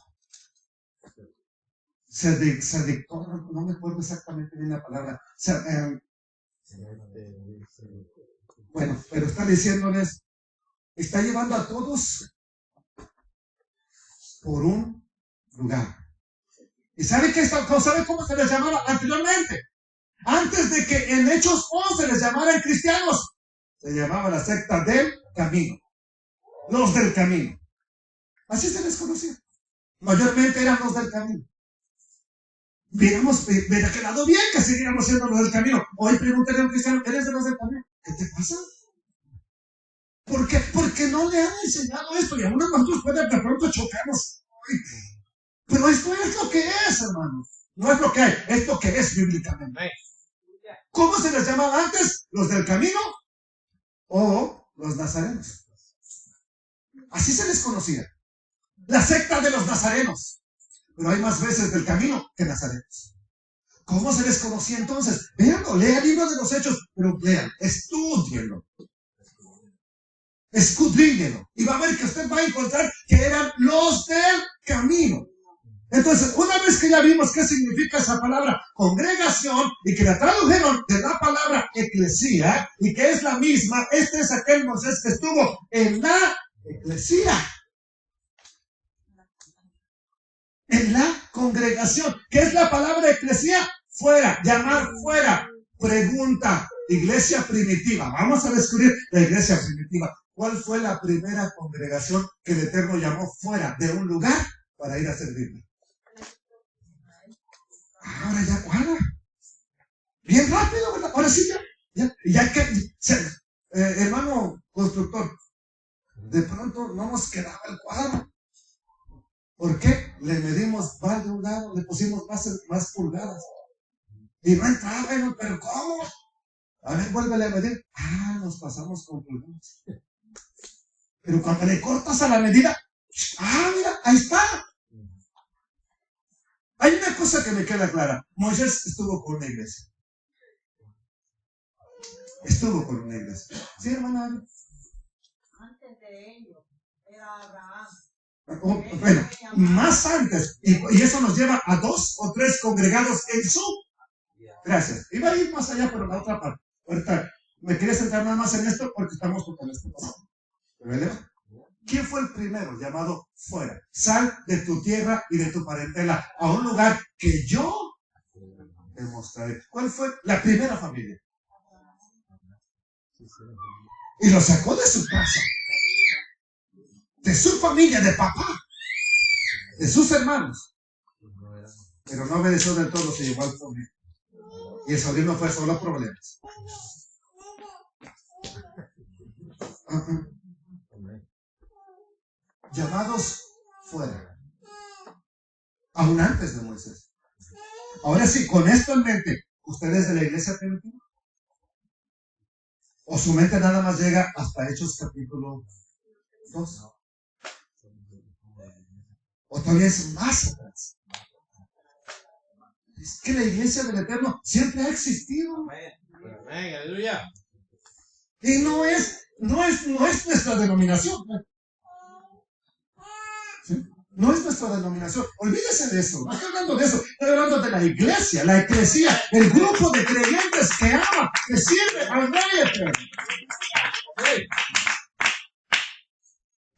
Se dictó, no me acuerdo exactamente bien la palabra. Bueno, pero está diciéndoles, está llevando a todos por un lugar. ¿Y sabe cómo se les llamaba anteriormente? Antes de que en Hechos 11 les llamaran cristianos, se llamaba la secta del camino. Los del camino. Así se les conocía. Mayormente eran los del camino. Hubiera quedado bien que siguiéramos siendo los del camino. Hoy pregúntale a un cristiano, ¿eres de los del camino? ¿Qué te pasa? ¿Por qué? Porque no le han enseñado esto y a uno de nosotros puede de pronto chocarnos. Pero esto es lo que es, hermano. No es lo que hay, es lo que es bíblicamente. ¿Cómo se les llamaba antes? ¿Los del camino o los nazarenos? Así se les conocía. La secta de los nazarenos. Pero hay más veces del camino que nazarenos. ¿Cómo se les conocía entonces? Véanlo, lea el libro de los Hechos, pero lean, estúdienlo. Escudriñenlo. Y va a ver que usted va a encontrar que eran los del camino. Entonces, una vez que ya vimos qué significa esa palabra congregación y que la tradujeron de la palabra eclesía y que es la misma, este es aquel Moisés que estuvo en la eclesía. En la congregación. ¿Qué es la palabra eclesía? Fuera, llamar fuera. Pregunta, iglesia primitiva. Vamos a descubrir la iglesia primitiva. ¿Cuál fue la primera congregación que el Eterno llamó fuera de un lugar para ir a servirle? Ahora ya cuadra. Bien rápido, ¿verdad? Ahora sí ya que, hermano constructor, de pronto no nos quedaba el cuadro. ¿Por qué? Le medimos más de un lado, le pusimos más pulgadas. Y no entraba, pero ¿cómo? A ver, vuélvele a medir. Nos pasamos con pulgadas. Pero cuando le cortas a la medida, mira, ahí está. Hay una cosa que me queda clara. Moisés estuvo con una iglesia. Estuvo con una iglesia. ¿Sí, hermana? Antes de ellos era Abraham. Bueno, más antes, y eso nos lleva a 2 o 3 congregados en su. Gracias. Iba a ir más allá, pero la otra parte. Ahorita me quería centrar nada más en esto porque estamos tocando este paso. ¿Verdad? ¿Quién fue el primero llamado fuera? Sal de tu tierra y de tu parentela a un lugar que yo te mostraré. ¿Cuál fue la primera familia? Y lo sacó de su casa, de su familia, de papá, de sus hermanos. Pero no obedeció del todo, se llevó al sobrino. Y el sobrino fue solo problemas. Llamados fuera. Aún antes de Moisés. Ahora sí, con esto en mente, ¿ustedes de la iglesia primitiva? ¿O su mente nada más llega hasta Hechos capítulo 2? ¿O todavía es más atrás? Es que la iglesia del Eterno siempre ha existido. Amén, aleluya. Y no es nuestra denominación. ¿Sí? No es nuestra denominación. Olvídese de eso. No estoy hablando de eso. Estoy hablando de la iglesia, la eclesía, el grupo de creyentes que ama, que sirve al Rey Eterno.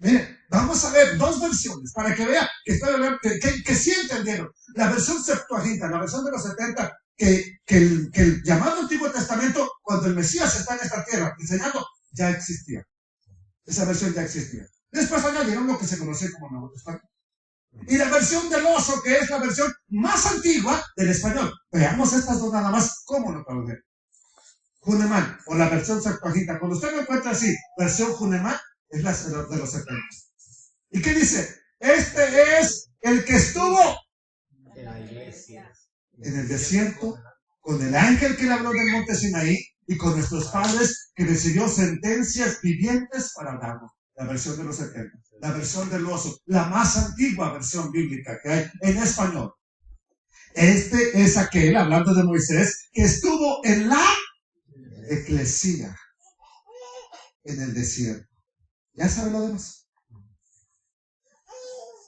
Miren, vamos a ver dos versiones para que vea que estoy hablando, que sí entendieron. La versión Septuaginta, la versión de los 70, que el llamado Antiguo Testamento, cuando el Mesías está en esta tierra enseñando, ya existía. Esa versión ya existía. Después añadieron lo que se conoce como Nuevo Testamento. Y la versión del oso, que es la versión más antigua del español. Veamos estas dos nada más, ¿cómo lo tradujeron? Junemán, o la versión Septuaginta. Cuando usted lo encuentra así, versión Junemán, es la de los 70. ¿Y qué dice? Este es el que estuvo En la iglesia. en el desierto, con el ángel que le habló del monte Sinaí, y con nuestros padres, que recibió sentencias vivientes para darnos. La versión de los 70. La versión del oso, la más antigua versión bíblica que hay en español. Este es aquel, hablando de Moisés, que estuvo en la eclesía, en el desierto. ¿Ya sabe lo demás?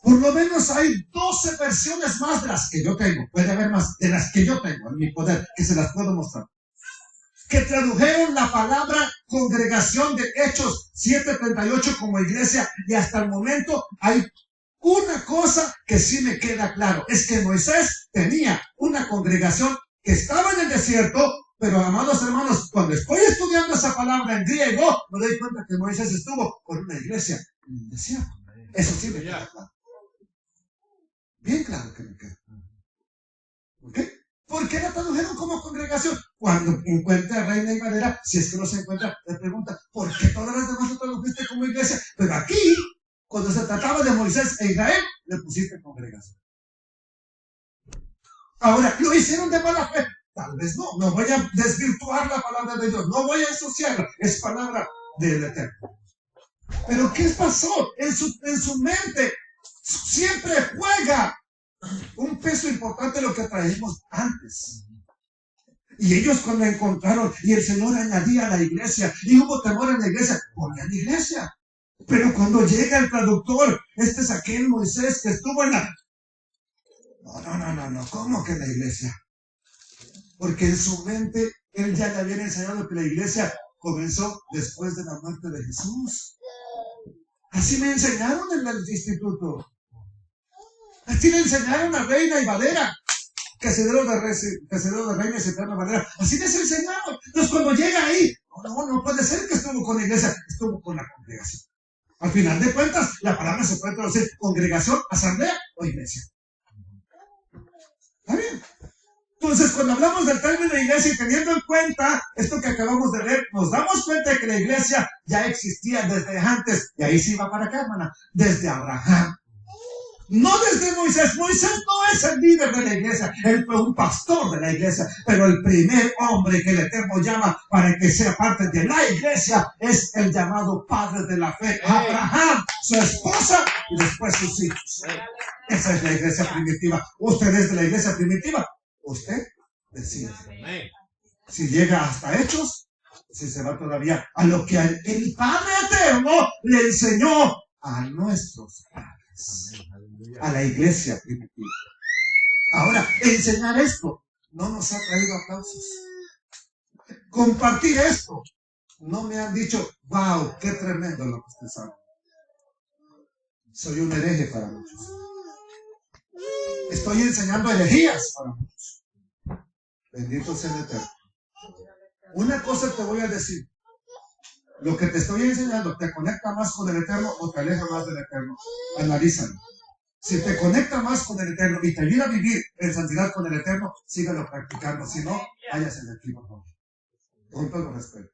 Por lo menos hay 12 versiones más de las que yo tengo. Puede haber más de las que yo tengo en mi poder, que se las puedo mostrar. Que tradujeron la palabra congregación de Hechos 7:38 como iglesia, y hasta el momento hay una cosa que sí me queda claro, es que Moisés tenía una congregación que estaba en el desierto, pero amados hermanos, cuando estoy estudiando esa palabra en griego, me doy cuenta que Moisés estuvo con una iglesia en el desierto. Eso sí me queda claro. Bien claro que me queda. ¿Ok? ¿Por qué la tradujeron como congregación? Cuando encuentre a Reina y Valera, si es que no se encuentra, le pregunta, ¿por qué todas las demás lo tradujiste como iglesia? Pero aquí, cuando se trataba de Moisés e Israel, le pusiste congregación. Ahora, ¿lo hicieron de mala fe? Tal vez no. No voy a desvirtuar la palabra de Dios. No voy a ensuciarla. Es palabra del Eterno. Pero ¿qué pasó? En su mente siempre juega un peso importante lo que traímos antes. Y ellos cuando encontraron, y el Señor añadía a la iglesia, y hubo temor en la iglesia, ponían iglesia. Pero cuando llega el traductor, este es aquel Moisés que estuvo en la... No, ¿cómo que la iglesia? Porque en su mente, él ya le había enseñado que la iglesia comenzó después de la muerte de Jesús. Así me enseñaron en el instituto. Así le enseñaron a Reina y Valera. Casedero de Reina y Eterna Valera. Así les enseñaron. Entonces cuando llega ahí, no puede ser que estuvo con la iglesia, estuvo con la congregación. Al final de cuentas, la palabra se puede traducir congregación, asamblea o iglesia. ¿Está bien? Entonces, cuando hablamos del término de iglesia y teniendo en cuenta esto que acabamos de ver, nos damos cuenta de que la iglesia ya existía desde antes. Y ahí sí va para acá, hermana. Desde Abraham. No desde Moisés. Moisés no es el líder de la iglesia. Él fue un pastor de la iglesia. Pero el primer hombre que el Eterno llama para que sea parte de la iglesia es el llamado padre de la fe, Abraham, su esposa y después sus hijos. Esa es la iglesia primitiva. Usted es de la iglesia primitiva. Usted decide. Si llega hasta Hechos, si se va todavía a lo que el Padre Eterno le enseñó a nuestros padres, a la iglesia primitiva. Ahora, enseñar esto no nos ha traído aplausos. Compartir esto no me han dicho, wow, qué tremendo lo que usted sabe. Soy un hereje para muchos. Estoy enseñando herejías para muchos. Bendito sea el Eterno. Una cosa te voy a decir. Lo que te estoy enseñando, ¿te conecta más con el Eterno o te aleja más del Eterno? Analízalo. Si te conecta más con el Eterno y te ayuda a vivir en santidad con el Eterno, síguelo practicando. Si no, váyase de aquí, por favor. Con todo respeto.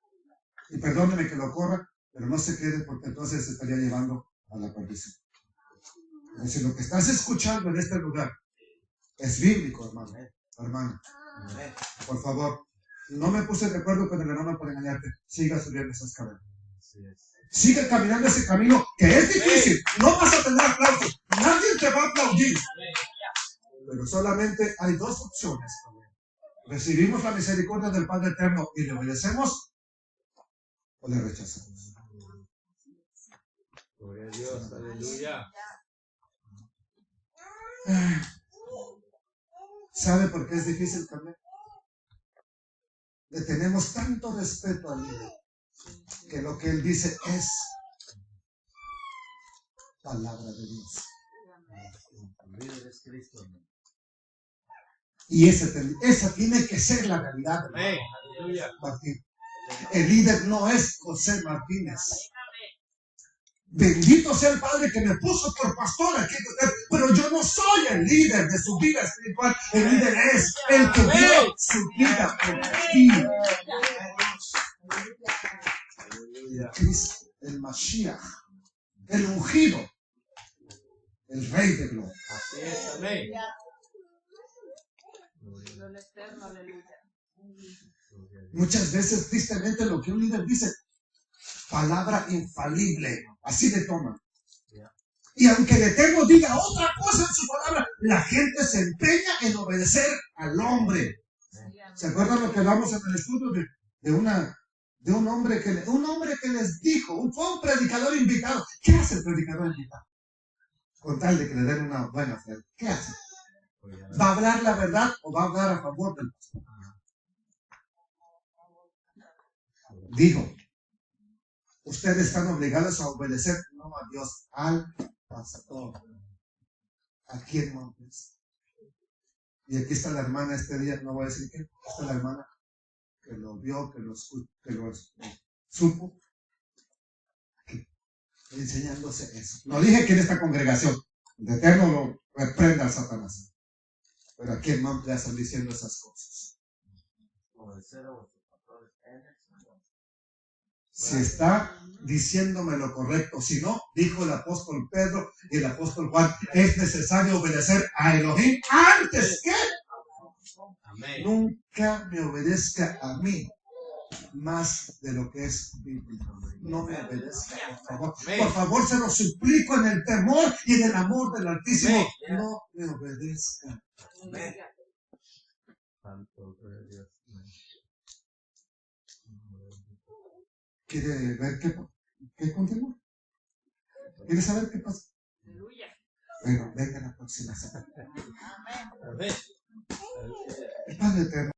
Y perdóneme que lo corra, pero no se quede porque entonces se estaría llevando a la perdición. Si lo que estás escuchando en este lugar es bíblico, hermano, hermana, por favor, no me puse de acuerdo con el hermano para engañarte. Siga subiendo esas cadenas. Sigue caminando ese camino que es difícil. No vas a tener aplausos. Nadie te va a aplaudir. Pero solamente hay dos opciones. Recibimos la misericordia del Padre Eterno y le obedecemos o le rechazamos. Gloria a Dios, aleluya. ¿Sabe por qué es difícil cambiar? Le tenemos tanto respeto al líder que lo que él dice es. palabra de Dios. El líder es Cristo. Y esa tiene que ser la realidad. Amén. Aleluya. Martín. El líder no es José Martínez. Bendito sea el Padre que me puso por pastor aquí, pero yo no soy el líder de su vida espiritual. El líder es el que dio su vida por ti. Cristo, el Mashiach, el ungido, el Rey de Gloria. Así es. Amén. Muchas veces, tristemente, lo que un líder dice, palabra infalible, así le toman. Y aunque el Eterno diga otra cosa en su palabra, la gente se empeña en obedecer al hombre. ¿Se acuerdan lo que hablamos en el estudio de un hombre que les dijo, fue un predicador invitado? ¿Qué hace el predicador invitado? Con tal de que le den una buena oferta. ¿Qué hace? ¿Va a hablar la verdad o va a hablar a favor del pastor? Dijo, ustedes están obligados a obedecer no a Dios, al pastor. Aquí en Montes. Y aquí está la hermana este día, no voy a decir qué, está la hermana que lo vio, que lo supo, aquí, enseñándose eso. No dije que en esta congregación, el Eterno lo reprenda al Satanás. Pero aquí en Montes están diciendo esas cosas. Si está diciéndome lo correcto, si no, dijo el apóstol Pedro y el apóstol Juan, es necesario obedecer a Elohim antes que Amén. nunca me obedezca a mí más de lo que es bíblico. No me obedezca, por favor. Por favor, se lo suplico en el temor y en el amor del Altísimo. No me obedezca. Amén. Santo Dios. ¿Quiere ver qué continúa? ¿Quiere saber qué pasa? Bueno, venga la próxima semana. Amén. El Padre Eterno.